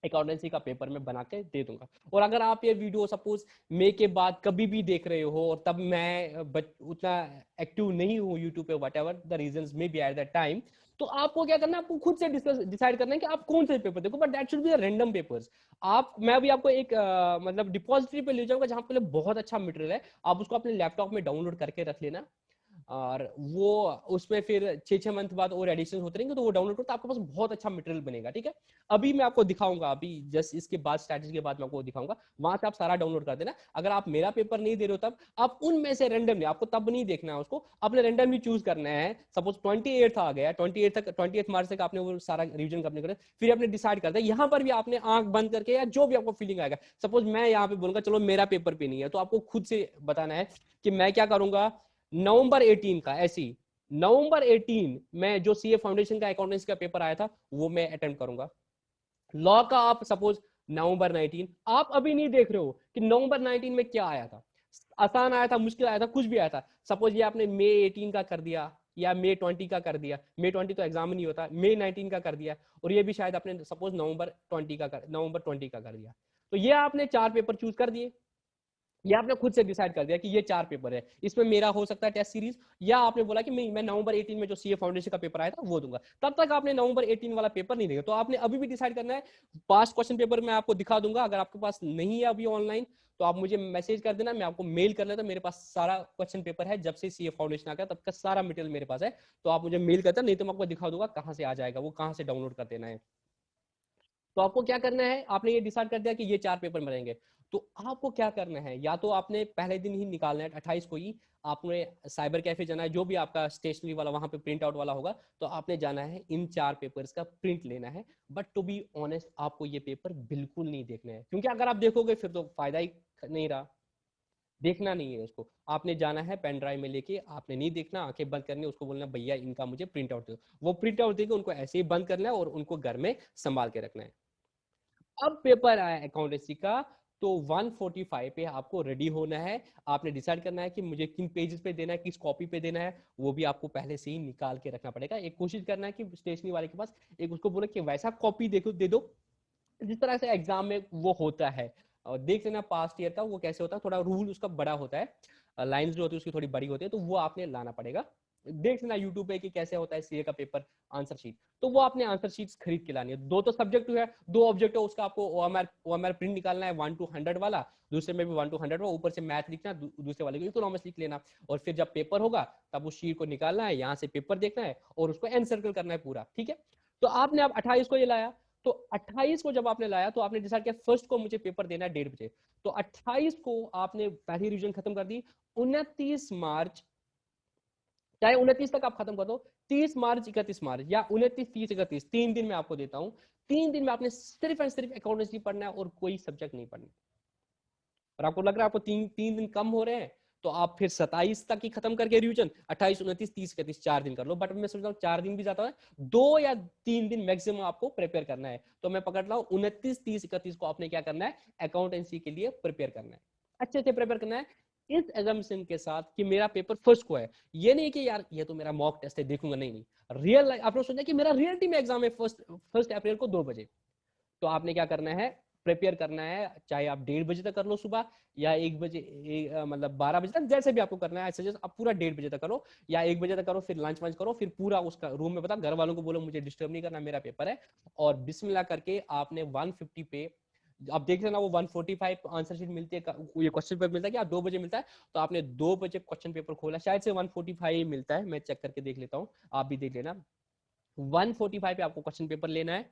अकाउंटेंसी का पेपर मैं बना के दे दूंगा। और अगर आप ये वीडियो सपोज मई के बाद कभी भी देख रहे हो, और तब मैं उतना एक्टिव नहीं हूँ यूट्यूब पे, whatever the reason may be at that time, तो आपको क्या करना है, आपको खुद से डिसाइड करना है कि आप कौन से पेपर देखो, but that should be random papers. आप, मैं अभी आपको एक मतलब डिपॉजिटरी पे ले जाऊंगा, जहां पे बहुत अच्छा मटेरियल है, आप उसको अपने लैपटॉप में डाउनलोड करके रख लेना, और वो उसमें फिर 6-6 मंथ बाद और एडिशन होते रहेंगे, तो वो डाउनलोड करो, तो आपके पास बहुत अच्छा मटेरियल बनेगा। ठीक है, अभी मैं आपको दिखाऊंगा, अभी जस्ट इसके बाद स्ट्रैटेजी के बाद मैं आपको दिखाऊंगा, वहां से आप सारा डाउनलोड कर देना। अगर आप मेरा पेपर नहीं दे रहे हो, तब आप उनमें से रैंडमली, आपको तब नहीं देखना है उसको, अपने रैंडमली चूज करना है। सपोज 28 आ गया, 28 मार्च तक आपने वो सारा रिविजन करने को, फिर आपने डिसाइड करता है, यहाँ पर भी आपने आंख बंद करके, या जो भी आपको फीलिंग आएगा, सपोज मैं यहाँ पे बोलूंगा चलो मेरा पेपर पे नहीं है, तो आपको खुद से बताना है कि मैं क्या करूंगा, नवंबर 18 का, ऐसी नवंबर 18 में जो सीए फाउंडेशन का अकाउंटेंसी का पेपर आया था, वो मैं अटेम्प्ट करूंगा। लॉ का आप सपोज नवंबर 19, आप अभी नहीं देख रहे हो कि नवंबर 19 में क्या आया था, आसान आया था, मुश्किल आया था, कुछ भी आया था। सपोज ये आपने मई 18 का कर दिया, या मई 20 का कर दिया, मई 20 तो एग्जाम नहीं होता, मई 19 का कर दिया, और ये भी शायद आपने सपोज नवंबर 20 का कर दिया। तो ये आपने 4 पेपर चूज कर दिए, या आपने खुद से डिसाइड कर दिया कि ये 4 पेपर है, इसमें मेरा हो सकता है टेस्ट सीरीज, या आपने बोला कि मैं नवंबर 18 में जो सीए फाउंडेशन का पेपर आया था वो दूंगा, तब तक आपने नवंबर 18 वाला पेपर नहीं देगा। तो आपने अभी भी डिसाइड करना है। पास्ट क्वेश्चन पेपर मैं आपको दिखा दूंगा, अगर आपके पास नहीं है अभी ऑनलाइन, तो आप मुझे मैसेज कर देना, मैं आपको मेल कर लेता हूं। मेरे पास सारा क्वेश्चन पेपर है, जब से सीए फाउंडेशन आ गया तब का सारा मटेरियल मेरे पास है। तो आप मुझे मेल करता, नहीं तो मैं आपको दिखा दूंगा कहां से आ जाएगा, वो कहां से डाउनलोड कर देना है। तो आपको क्या करना है, आपने ये डिसाइड कर दिया कि ये 4 पेपर बनेंगे, तो आपको क्या करना है, या तो आपने पहले दिन ही निकालना है 28 को ही, आपने साइबर कैफे जाना है, जो भी आपका स्टेशनरी वाला वहां पे प्रिंट आउट वाला होगा, तो आपने जाना है इन 4 पेपर्स का प्रिंट लेना है। बट टू बी ऑनेस्ट, आपको ये पेपर बिल्कुल नहीं देखना है, क्योंकि अगर आप देखोगे फिर तो फायदा ही नहीं रहा। देखना नहीं है उसको, आपने जाना है पेन ड्राइव में लेके, आपने नहीं देखना, आंखें बंद करनी, उसको बोलना भैया इनका मुझे प्रिंट आउट दो, वो प्रिंट आउट देके उनको ऐसे ही बंद करना है और उनको घर में संभाल के रखना है। अब पेपर आया अकाउंटेंसी का, तो 145 पे आपको रेडी होना है। आपने डिसाइड करना है कि मुझे किन पेजेस पे देना है, किस कॉपी पे देना है, वो भी आपको पहले से ही निकाल के रखना पड़ेगा। एक कोशिश करना है कि स्टेशनरी वाले के पास एक उसको बोले कि वैसा कॉपी देखो दे दो जिस तरह से एग्जाम में वो होता है। और देख लेना पास्ट ईयर का वो कैसे होता है, थोड़ा रूल उसका बड़ा होता है, लाइंस जो होती है उसकी थोड़ी बड़ी होती है, तो वो आपने लाना पड़ेगा। देख लेना यूट्यूब पे कि कैसे होता है सीए का पेपर आंसर शीट, तो वो आपने आंसर शीट्स खरीद के लानी है। दो तो सब्जेक्ट है, दो ऑब्जेक्ट है, उसका आपको ओएमआर प्रिंट निकालना है 1 to 100 वाला, दूसरे में भी 1 to 100 वाला, ऊपर से मैथ लिखना, दूसरे वाले को इकोनॉमिक्स लिख लेना। और फिर जब पेपर होगा तब उस शीट को निकालना है, यहाँ से पेपर देखना है और उसको एनसर्कल करना है पूरा, ठीक है। तो आपने अब 28 को ये लाया, तो 28 को जब आपने लाया तो आपने डिसाइड किया फर्स्ट को मुझे पेपर देना है 1:30 बजे, तो 28 को आपने पहली रिवीजन खत्म कर दी। 29 मार्च, चाहे 29 तक आप खत्म कर दो, 30 मार्च 31 मार्च या 29 30 31, 3 दिन में आपको देता हूं। 3 दिन में आपने सिर्फ एंड सिर्फ अकाउंटेंसी पढ़ना है और कोई सब्जेक्ट नहीं पढ़ना। और आपको लग रहा है आपको तीन दिन कम हो रहे हैं, तो आप फिर 27 तक ही खत्म करके रिवीजन, 28 29 30 31 4 दिन कर लो। बट मैं सोच रहा हूँ 4 दिन भी ज्यादा है, 2 या 3 दिन मैक्सिमम आपको प्रिपेयर करना है। तो मैं पकड़ रहा हूँ 29 30 31 को आपने क्या करना है, अकाउंटेंसी के लिए प्रिपेयर करना है, अच्छे से प्रिपेयर करना है, इस एजम्पशन के साथ कि मेरा पेपर फर्स्ट को है। ये नहीं कि यार ये तो मेरा मॉक टेस्ट है देखूंगा, नहीं नहीं, रियल आपने सोचा कि मेरा रियलिटी में एग्जाम है फर्स्ट अप्रैल को 2 बजे, तो आपने क्या करना है, प्रिपेयर करना है। चाहे आप 1:30 बजे तक कर लो सुबह, या 1 बजे, मतलब 12 बजे तक, जैसे भी आपको करना है। सजेस्ट आप पूरा 1:30 बजे तक करो या 1 बजे तक करो, फिर लंच वंच करो, फिर पूरा उसका रूम में बता, घर वालों को बोलो मुझे डिस्टर्ब नहीं करना, मेरा पेपर है। और बिस्मिल्लाह करके आपने 150 पे, अब देख लेना वो 145 आंसर शीट मिलती है, ये क्वेश्चन पेपर मिलता है कि 2 बजे मिलता है, तो आपने 2 बजे क्वेश्चन पेपर खोला, शायद से 145 मिलता है, मैं चेक करके देख लेता हूँ, आप भी देख लेना। 145 पे आपको क्वेश्चन पेपर लेना है,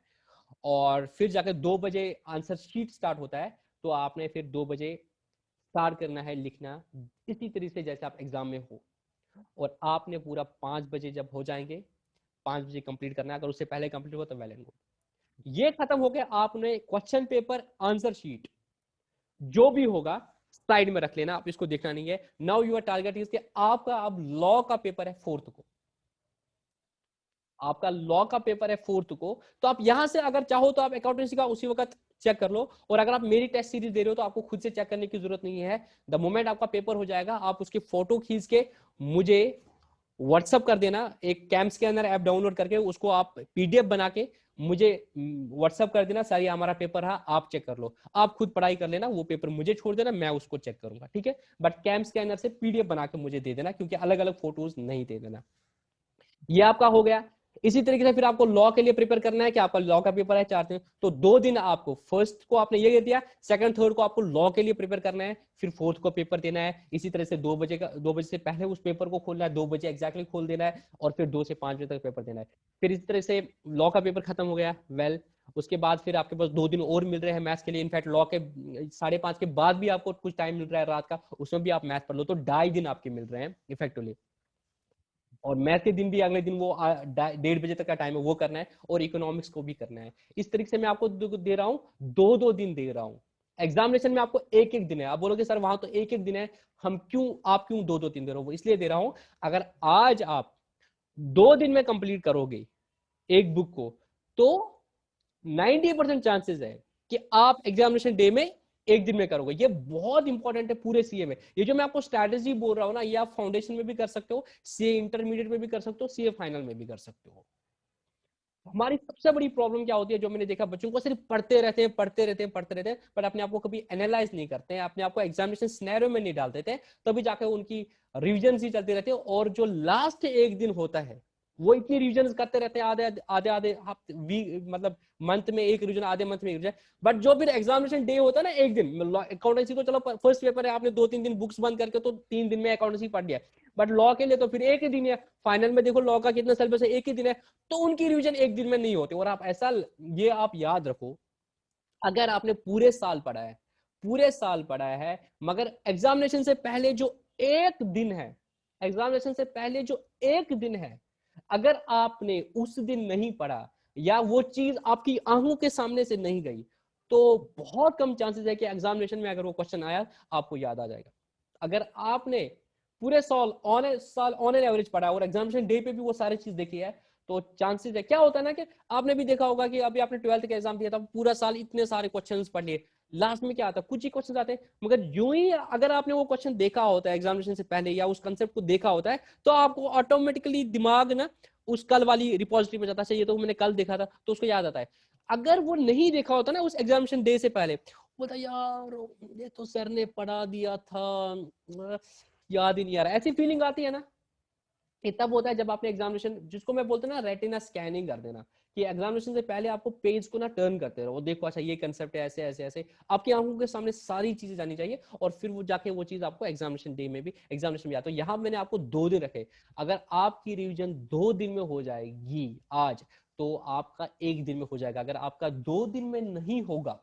और फिर जाकर 2 बजे आंसर शीट स्टार्ट होता है, तो आपने फिर 2 बजे स्टार्ट करना है लिखना, इसी तरीके से जैसे आप एग्जाम में हो। और आपने पूरा 5 बजे जब हो जाएंगे, 5 बजे कंप्लीट करना है, अगर उससे पहले कंप्लीट हो तो वेल एंड गुड। ये खत्म हो गया, आपने क्वेश्चन पेपर आंसर शीट जो भी होगा साइड में रख लेना, आप इसको देखना नहीं है। नाउ यूर टारगेट इज, आपका अब लॉ का पेपर है 4th को, आपका लॉ का पेपर है 4th को, तो आप यहां से अगर चाहो तो आप अकाउंटेंसी का उसी वक्त चेक कर लो। और अगर आप मेरी टेस्ट सीरीज दे रहे हो तो आपको खुद से चेक करने की जरूरत नहीं है। द मोमेंट आपका पेपर हो जाएगा, आप उसकी फोटो खींच के मुझे व्हाट्सअप कर देना, एक कैम स्कैनर ऐप डाउनलोड करके उसको आप पीडीएफ बना के मुझे व्हाट्सअप कर देना, सारी हमारा पेपर है, आप चेक कर लो, आप खुद पढ़ाई कर लेना, वो पेपर मुझे छोड़ देना, मैं उसको चेक करूंगा, ठीक है। बट कैम स्कैनर से पीडीएफ बना के मुझे दे देना, क्योंकि अलग अलग फोटोज नहीं दे देना। ये आपका हो गया। इसी तरीके से फिर आपको लॉ के लिए प्रिपेयर करना है, कि आपका लॉ का पेपर है 4 दिन, तो 2 दिन आपको, फर्स्ट को आपने ये दिया, सेकंड थर्ड को आपको लॉ के लिए प्रिपेयर करना है, फिर 4th को पेपर देना है। इसी तरह से 2 बजे का, 2 बजे से पहले उस पेपर को खोलना है, 2 बजे एग्जैक्टली खोल देना है, और फिर 2 से 5 बजे तक पेपर देना है। फिर इसी तरह से लॉ का पेपर खत्म हो गया, वेल उसके बाद फिर आपके पास 2 दिन और मिल रहे हैं मैथ्स के लिए। इनफैक्ट लॉ के 5:30 के बाद भी आपको कुछ टाइम मिल रहा है रात का, उसमें भी आप मैथ पढ़ लो, तो 2.5 दिन आपके मिल रहे हैं इफेक्टिवली। और मैथ के दिन भी अगले दिन वो 1:30 बजे तक का टाइम है, वो करना है, और इकोनॉमिक्स को भी करना है। इस तरीके से मैं आपको दे रहा हूँ, 2-2 दिन दे रहा हूँ। एग्जामिनेशन में आपको 1-1 दिन है, आप बोलोगे सर वहां तो 1-1 दिन है, आप क्यों 2-2 दिन दे रहे हो, इसलिए दे रहा हूं, अगर आज आप 2 दिन में कंप्लीट करोगे एक बुक को, तो 90% चांसेस है कि आप एग्जामिनेशन डे में 1 दिन में करोगे। ये बहुत इंपॉर्टेंट है पूरे सीए में। ये जो मैं आपको स्ट्रैटेजी बोल रहा हूँ ना, ये आप फाउंडेशन में भी कर सकते हो, सीए इंटरमीडिएट में भी कर सकते हो, सीए फाइनल में भी कर सकते हो। हमारी सबसे बड़ी प्रॉब्लम क्या होती है, जो मैंने देखा, बच्चों को सिर्फ पढ़ते रहते हैं पढ़ते रहते हैं पढ़ते रहते हैं, बट अपने आप को कभी एनालाइज नहीं करते हैं, अपने आप को एग्जामिनेशन सिनेरियो में नहीं डाल देते, तभी जाकर उनकी रिविजन ही चलती रहती है। और जो लास्ट 1 दिन होता है वो इतनी रिविजन करते रहते हैं, आधे आधे आधे हफ्ते मतलब मंथ में एक रिविजन, आधे मंथ में एक रिविजन। बट जो फिर एग्जामिनेशन डे होता है ना, एक दिन अकाउंटेंसी तो चलो फर्स्ट पेपर है, आपने 2-3 दिन बुक्स बंद करके तो 3 दिन में अकाउंटेंसी पढ़ लिया, बट लॉ के लिए तो फिर एक ही दिन है। फाइनल में देखो लॉ का कितना सिलेबस है, एक ही दिन है, तो उनकी रिविजन एक दिन में नहीं होती। और आप ऐसा, ये आप याद रखो, अगर आपने पूरे साल पढ़ा है, पूरे साल पढ़ा है, मगर एग्जामिनेशन से पहले जो एक दिन है, एग्जामिनेशन से पहले जो एक दिन है, अगर आपने उस दिन नहीं पढ़ा या वो चीज आपकी आंखों के सामने से नहीं गई, तो बहुत कम चांसेस है कि एग्जामिनेशन में अगर वो क्वेश्चन आया आपको याद आ जाएगा। अगर आपने पूरे साल ऑन एन एवरेज पढ़ा और एग्जामिनेशन डे पे भी वो सारी चीज देखी है, तो चांसेस है, क्या होता है ना कि आपने भी देखा होगा कि अभी आपने 12th का एग्जाम दिया था, पूरा साल इतने सारे क्वेश्चंस पढ़ लिए, लास्ट में क्या आता है, कुछ ही क्वेश्चन आते हैं, मगर यूं ही अगर आपने वो क्वेश्चन देखा होता है एग्जामिनेशन से पहले या उस कंसेप्ट को देखा होता है, तो आपको ऑटोमेटिकली दिमाग ना उस कल वाली रिपोजिटरी में जाता है, ये तो मैंने कल देखा था, तो उसको याद आता है। अगर वो नहीं देखा होता ना उस एग्जामिनेशन डे से पहले, बोलता यार ये तो सर ने पढ़ा दिया था, याद ही नहीं आ रहा, ऐसी फीलिंग आती है ना। ये तब होता है जब आपने एग्जामिनेशन, जिसको मैं बोलते हैं ना रेटिना स्कैनिंग कर देना, कि एग्जामिनेशन से पहले आपको पेज को ना टर्न करते रहो, देखो अच्छा ये कंसेप्ट है, ऐसे ऐसे ऐसे, आपकी आंखों के सामने सारी चीजें जानी चाहिए, और फिर वो जाके वो चीज आपको एग्जामिनेशन डे में भी, एग्जामिनेशन में आता है। यहाँ मैंने आपको 2 दिन रखे, अगर आपकी रिविजन 2 दिन में हो जाएगी आज, तो आपका 1 दिन में हो जाएगा। अगर आपका 2 दिन में नहीं होगा,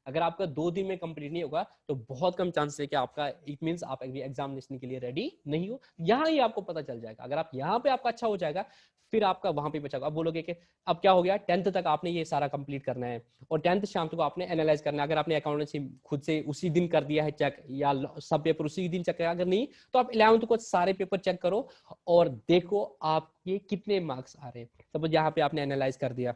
अगर आपका 2 दिन में कंप्लीट नहीं होगा, तो बहुत कम चांस है कि आपका, इट मींस आप एग्जामिनेशन के लिए रेडी नहीं हो। यहाँ ही आपको पता चल जाएगा। अगर आप यहाँ पे आपका अच्छा हो जाएगा, फिर आपका वहां पे बचाओगे। अब बोलोगे कि अब क्या हो गया, 10th तक आपने ये सारा कंप्लीट करना है, और 10th शाम तक आपने एनालाइज करना है। अगर आपने अकाउंटेंसी खुद से उसी दिन कर दिया है चेक, या सब पेपर उसी दिन चेक, अगर नहीं तो आप 11th को सारे पेपर चेक करो और देखो आपके कितने मार्क्स आ रहे हैं। सपोज यहाँ पे आपने एनालाइज कर दिया,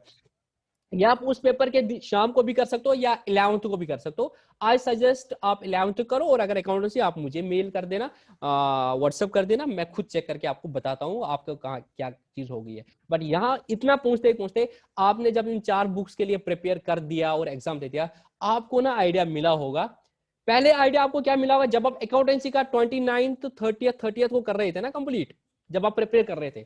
या आप उस पेपर के शाम को भी कर सकते हो या 11th को भी कर सकते हो। आई सजेस्ट आप 11th करो, और अगर अकाउंटेंसी आप मुझे मेल कर देना, व्हाट्सअप कर देना, मैं खुद चेक करके आपको बताता हूँ आपको कहाँ क्या चीज हो गई है। बट यहाँ इतना पूछते पूछते आपने जब इन 4 बुक्स के लिए प्रिपेयर कर दिया और एग्जाम दे दिया, आपको ना आइडिया मिला होगा। पहले आइडिया आपको क्या मिला होगा, जब आप अकाउंटेंसी का 29th 30th को कर रहे थे ना कंप्लीट, जब आप प्रिपेयर कर रहे थे,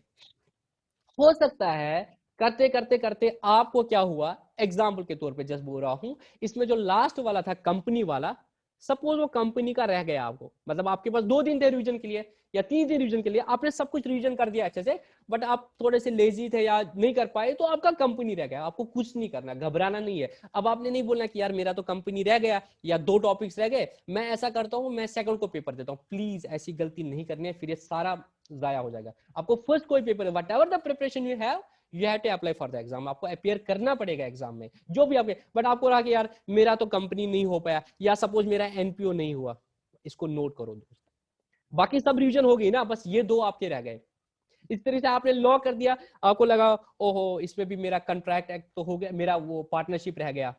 हो सकता है करते करते करते आपको क्या हुआ, एग्जाम्पल के तौर पे जस्ट बोल रहा हूं, इसमें जो लास्ट वाला था कंपनी वाला, सपोज वो कंपनी का रह गया आपको, मतलब आपके पास 2 दिन थे रिवीजन के लिए या 3 दिन रिवीजन के लिए, आपने सब कुछ रिवीजन कर दिया अच्छे से, बट आप थोड़े से लेजी थे या नहीं कर पाए, तो आपका कंपनी रह गया। आपको कुछ नहीं करना, घबराना नहीं है। अब आपने नहीं बोलना कि यार मेरा तो कंपनी रह गया या 2 टॉपिक्स रह गए, मैं ऐसा करता हूं मैं सेकंड को पेपर देता हूं। प्लीज ऐसी गलती नहीं करनी है, फिर ये सारा जाया हो जाएगा। आपको फर्स्ट कोई paper, whatever the preparation you have to apply for the exam, आपको अपियर करना पड़ेगा एग्जाम में, जो भी आपके, बट आपको रहा कि यार मेरा तो कंपनी नहीं हो पाया, या सपोज मेरा एनपीओ नहीं हुआ, इसको नोट करो दोस्त, बाकी सब रिवीजन हो गई ना, बस ये 2 आपके रह गए। इस तरह से आपने लॉ कर दिया, आपको लगा ओहो इसमें भी मेरा कॉन्ट्रैक्ट एक्ट तो हो गया, मेरा वो पार्टनरशिप रह गया,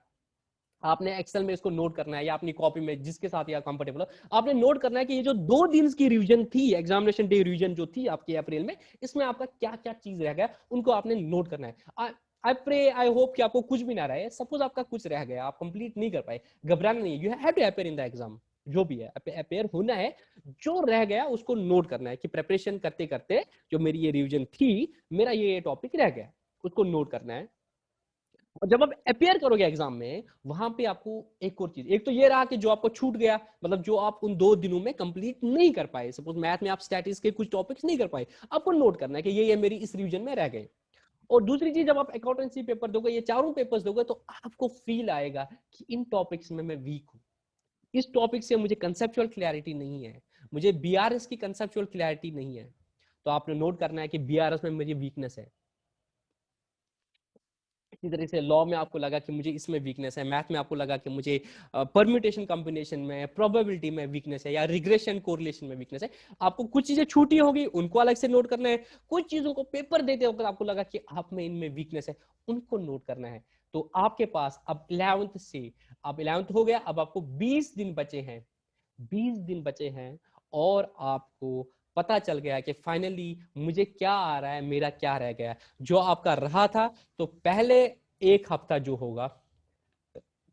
आपने एक्सेल में इसको नोट करना है या अपनी कॉपी में जिसके साथ या कंफर्टेबल हो, आपने नोट करना है कि ये जो 2 दिन की रिवीजन थी, एग्जामिनेशन डे रिवीजन जो थी आपकी अप्रैल में, इसमें आपका क्या क्या चीज रह गया, उनको आपने नोट करना है। आई प्रे आई होप कि आपको कुछ भी ना रहे। सपोज आपका कुछ रह गया, आप कंप्लीट नहीं कर पाए, घबराना नहीं, you have to appear in the exam, जो भी है अपियर होना है। जो रह गया उसको नोट करना है कि प्रिपरेशन करते करते जो मेरी ये रिवीजन थी, मेरा ये टॉपिक रह गया, उसको नोट करना है। और जब आप अपियर करोगे एग्जाम में, वहां पे आपको एक और चीज, एक तो ये रहा कि जो आपको छूट गया, मतलब जो आप उन 2 दिनों में कंप्लीट नहीं कर पाए, सपोज मैथ में आप स्टैटिस्टिक्स के कुछ टॉपिक्स नहीं कर पाए, आपको नोट करना है कि ये मेरी इस रिवीजन में रह गए। और दूसरी चीज, जब आप अकाउंटेंसी पेपर दोगे, ये चारों पेपर्स दोगे, तो आपको फील आएगा कि इन टॉपिक्स में मैं वीक हूँ, इस टॉपिक से मुझे कंसेप्चुअल क्लैरिटी नहीं है, मुझे बीआरएस की कंसेप्चुअल क्लैरिटी नहीं है, तो आपने नोट करना है कि बीआरएस में मेरी वीकनेस है। इसी तरह से लॉ में आपको लगा कि मुझे इसमें वीकनेस है, मैथ में आपको लगा कि मुझे परम्यूटेशन कॉम्बिनेशन में, प्रोबेबिलिटी में वीकनेस है, या रिग्रेशन कोरिलेशन में वीकनेस है। आपको कुछ चीजें छूटी होगी, उनको अलग से नोट करना है। कुछ चीजों को पेपर देते वक्त आपको लगा कि आप में इनमें वीकनेस है, उनको नोट करना है। तो आपके पास अब 11th से, अब 11th हो गया, अब आपको 20 दिन बचे हैं, 20 दिन बचे हैं, और आपको पता चल गया कि फाइनली मुझे क्या आ रहा है, मेरा क्या रह गया। जो आपका रहा था, तो पहले एक हफ्ता जो होगा,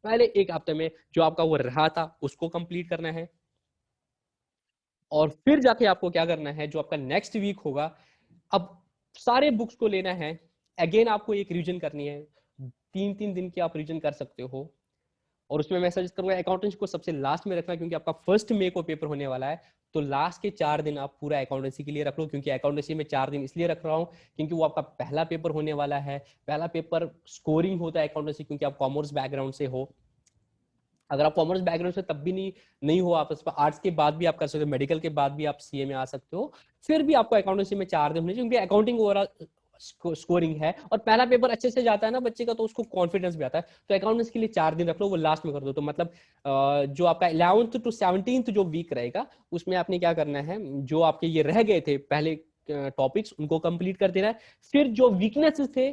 पहले एक हफ्ते में जो आपका वो रहा था उसको कंप्लीट करना है, और फिर जाके आपको क्या करना है, जो आपका नेक्स्ट वीक होगा। अब सारे बुक्स को लेना है, अगेन आपको एक रिवीजन करनी है, 3-3 दिन की आप रिवीजन कर सकते हो। और उसमें मैं सजेस्ट करूंगा अकाउंटेंसी को सबसे लास्ट में रखना, क्योंकि आपका 1 मई को पेपर होने वाला है। तो लास्ट के 4 दिन आप पूरा अकाउंटेंसी के लिए रख लो, क्योंकि अकाउंटेंसी में 4 दिन इसलिए रख रहा हूँ क्योंकि वो आपका पहला पेपर होने वाला है। पहला पेपर स्कोरिंग होता है अकाउंटेंसी, क्योंकि आप कॉमर्स बैकग्राउंड से हो। अगर आप कॉमर्स बैकग्राउंड से तब भी नहीं हो, आप आर्ट्स के बाद भी आप कर सकते हो, मेडिकल के बाद भी आप सीए में आ सकते हो। फिर भी आपको अकाउंटेंसी में 4 दिन होने चाहिए, क्योंकि अकाउंटिंग ओवरऑल स्कोरिंग है और पहला पेपर अच्छे से जाता है ना बच्चे का, तो उसको कॉन्फिडेंस भी आता है। तो अकाउंटेंसी के लिए 4 दिन रख लो, वो लास्ट में कर दो। तो मतलब जो आपका 11th to 17th जो वीक रहेगा, उसमें आपने क्या करना है, जो आपके ये रह गए थे पहले टॉपिक्स, उनको कंप्लीट कर देना है। फिर जो वीकनेसेस थे,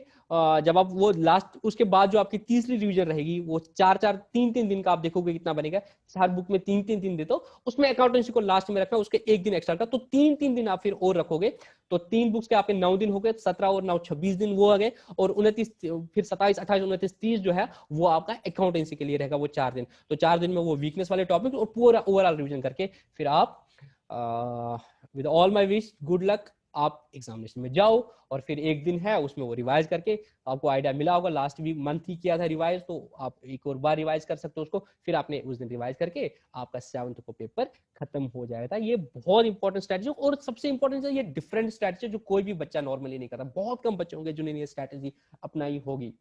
जब आप वो लास्ट, उसके बाद जो आपकी तीसरी रिवीजन रहेगी, वो 4-4 3-3 दिन का आप देखोगे कितना बनेगा। हर बुक में 3-3 दिन दे दो, उसमें अकाउंटेंसी को लास्ट में रखना, उसके 1 दिन एक्स्ट्रा का, तो 3-3 दिन आप फिर और रखोगे। तो 3 बुक्स के आपके 9 दिन हो गए, 17 और 9 26 दिन वो आ गए, और 29 फिर 27 28 29 30 जो है वो आपका अकाउंटेंसी के लिए रहेगा, वो 4 दिन। तो 4 दिन में वो वीकनेस वाले टॉपिक और पूरा ओवरऑल रिवीजन करके फिर आप with all my wish, good luck, आप एग्जामिनेशन में जाओ। और फिर 1 दिन है उसमें वो रिवाइज करके, आपको आइडिया मिला होगा, लास्ट वीक मंथ ही किया था रिवाइज, तो आप एक और बार रिवाइज कर सकते हो उसको। फिर आपने उस दिन रिवाइज करके आपका 7th को पेपर खत्म हो जाएगा। ये बहुत इंपॉर्टेंट स्ट्रैटेजी, और सबसे इंपॉर्टेंट है ये डिफरेंट स्ट्रैटेजी जो कोई भी बच्चा नॉर्मली नहीं करता। बहुत कम बच्चे होंगे जिन्होंने ये स्ट्रैटेजी अपनाई होगी।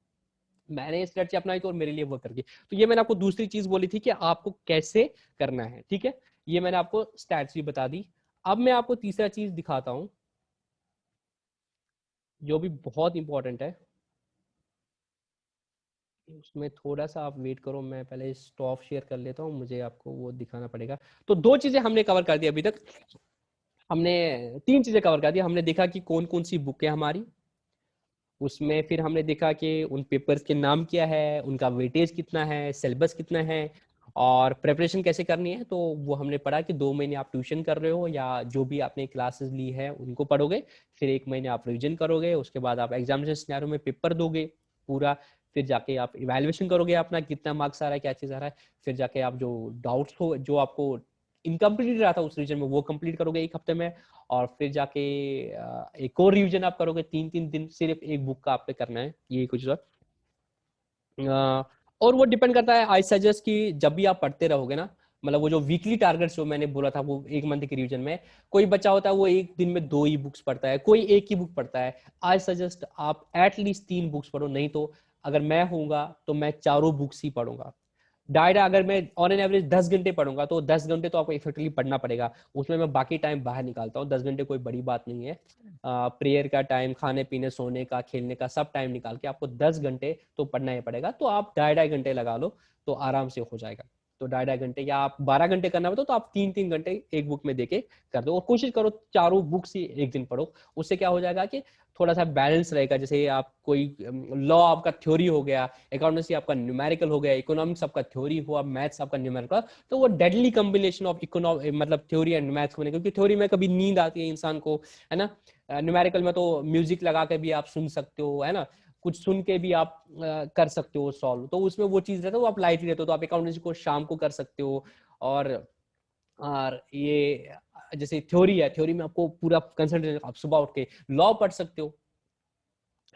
मैंने ये स्ट्रैटेजी अपनाई तो और मेरे लिए वर्क करके। तो ये मैंने आपको दूसरी चीज बोली थी कि आपको कैसे करना है, ठीक है। ये मैंने आपको स्ट्रैटेजी बता दी। अब मैं आपको तीसरा चीज दिखाता हूं जो भी बहुत इंपॉर्टेंट है। उसमें थोड़ा सा आप वेट करो, मैं पहले स्टॉप शेयर कर लेता हूँ, मुझे आपको वो दिखाना पड़ेगा। तो 2 चीजें हमने कवर कर दी अभी तक। हमने 3 चीजें कवर कर दी। हमने देखा कि कौन कौन सी बुक है हमारी, उसमें फिर हमने देखा कि उन पेपर्स के नाम क्या है, उनका वेटेज कितना है, सिलेबस कितना है, और प्रिपरेशन कैसे करनी है। तो वो हमने पढ़ा कि 2 महीने आप ट्यूशन कर रहे हो या जो भी आपने क्लासेस ली है उनको पढ़ोगे, फिर 1 महीने आप रिविजन करोगे, उसके बाद आप एग्जामिनेशन सिनेरियो में पेपर दोगे पूरा, फिर जाके आप इवैल्यूएशन करोगे अपना कितना मार्क्स आ रहा है, क्या चीज आ रहा है, फिर जाके आप जो डाउट्स हो, जो आपको इनकम्प्लीट रहा था उस रीजन में, वो कंप्लीट करोगे 1 हफ्ते में। और फिर जाके एक और रिवीजन आप करोगे 3-3 दिन, सिर्फ एक बुक का आपने करना है, ये कुछ और वो डिपेंड करता है। आई सजेस्ट कि जब भी आप पढ़ते रहोगे ना, मतलब वो जो वीकली टारगेट्स जो मैंने बोला था वो 1 मंथ के रिवीजन में, कोई बच्चा होता है वो 1 दिन में 2 ही बुक्स पढ़ता है, कोई 1 ही बुक पढ़ता है। आई सजेस्ट आप एटलीस्ट 3 बुक्स पढ़ो, नहीं तो अगर मैं होऊंगा तो मैं चारों बुक्स ही पढ़ूंगा। डायरेक्ट अगर मैं ऑन एन एवरेज 10 घंटे पढ़ूंगा तो 10 घंटे तो आपको इफेक्टिवली पढ़ना पड़ेगा, उसमें मैं बाकी टाइम बाहर निकालता हूँ। 10 घंटे कोई बड़ी बात नहीं है। प्रेयर का टाइम, खाने पीने, सोने का, खेलने का, सब टाइम निकाल के आपको 10 घंटे तो पढ़ना ही पड़ेगा। तो आप 2.5-2.5 घंटे लगा लो तो आराम से हो जाएगा। तो 2.5-2.5 घंटे, या आप 12 घंटे करना हो तो आप 3-3 घंटे एक बुक में देके कर दो, और कोशिश करो चारों बुक्स ही एक दिन पढ़ो। उससे क्या हो जाएगा कि थोड़ा सा बैलेंस रहेगा। जैसे आप कोई लॉ आपका थ्योरी हो गया, अकाउंटेंसी आपका न्यूमेरिकल हो गया, इकोनॉमिक्स आपका थ्योरी हुआ, मैथ्स आपका न्यूमेरिकल, तो वो डेडली कॉम्बिनेशन ऑफ मतलब थ्योरी एंड मैथ्स को, क्योंकि थ्योरी में कभी नींद आती है इंसान को, है ना। न्यूमेरिकल में तो म्यूजिक लगा के भी आप सुन सकते हो, है ना, कुछ सुन के भी आप कर सकते हो सॉल्व, तो उसमें वो चीज रहता है, वो आप लाइटली रहते हो। तो आप अकाउंटेंसी को शाम को कर सकते हो। और ये जैसे थ्योरी है, थ्योरी में आपको पूरा कंसंट्रेशन, आप सुबह उठ के लॉ पढ़ सकते हो,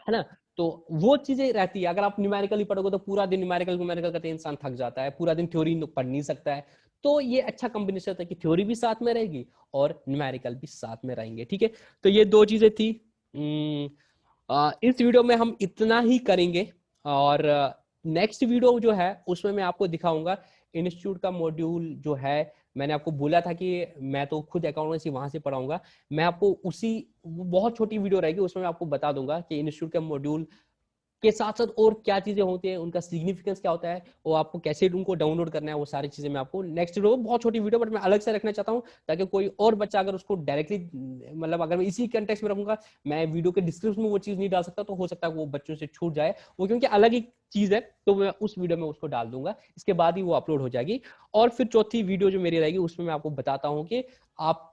है ना। तो वो चीजें रहती है। अगर आप न्यूमेरिकली पढ़ोगे तो पूरा दिन न्यूमेरिकल न्यूमेरिकल करते इंसान थक जाता है, पूरा दिन थ्योरी पढ़ नहीं सकता है। तो ये अच्छा कॉम्बिनेशन होता है कि थ्योरी भी साथ में रहेगी और न्यूमेरिकल भी साथ में रहेंगे, ठीक है। तो ये 2 चीजें थी। इस वीडियो में हम इतना ही करेंगे, और नेक्स्ट वीडियो जो है उसमें मैं आपको दिखाऊंगा इंस्टीट्यूट का मॉड्यूल जो है। मैंने आपको बोला था कि मैं तो खुद अकाउंटेंसी वहां से पढ़ाऊंगा, मैं आपको उसी, बहुत छोटी वीडियो रहेगी, उसमें मैं आपको बता दूंगा कि इंस्टीट्यूट का मॉड्यूल के साथ साथ और क्या चीजें होती हैं, उनका सिग्निफिकेंस क्या होता है, वो आपको कैसे उनको डाउनलोड करना है, वो सारी चीजें मैं आपको नेक्स्ट वीडियो, बहुत छोटी वीडियो बट मैं अलग से रखना चाहता हूँ, ताकि कोई और बच्चा अगर उसको डायरेक्टली, मतलब अगर मैं इसी कंटेक्स्ट में रखूंगा, मैं वीडियो के डिस्क्रिप्शन में वो चीज नहीं डाल सकता, तो हो सकता है वो बच्चों से छूट जाए, वो क्योंकि अलग ही चीज है, तो मैं उस वीडियो में उसको डाल दूंगा, इसके बाद ही वो अपलोड हो जाएगी। और फिर चौथी वीडियो जो मेरी रहेगी उसमें मैं आपको बताता हूँ कि आप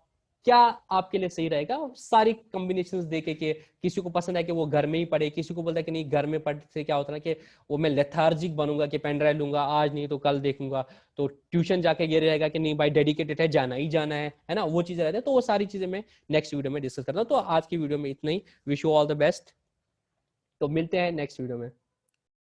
क्या आपके लिए सही रहेगा, सारी कॉम्बिनेशंस देखे कि किसी को पसंद है कि वो घर में ही पढ़े, किसी को बोलता है कि नहीं घर में पढ़ने से क्या होता है ना कि वो मैं लेथार्जिक बनूंगा कि पेन ड्राइव लूंगा आज नहीं तो कल देखूंगा, तो ट्यूशन जाके ये रहेगा कि नहीं भाई डेडिकेटेड है, जाना ही जाना है ना, वो चीजें रहती है। तो वो सारी चीजें मैं नेक्स्ट वीडियो में डिस्कस करता हूँ। तो आज की वीडियो में इतना ही। Wish you all the best. तो मिलते हैं नेक्स्ट वीडियो में।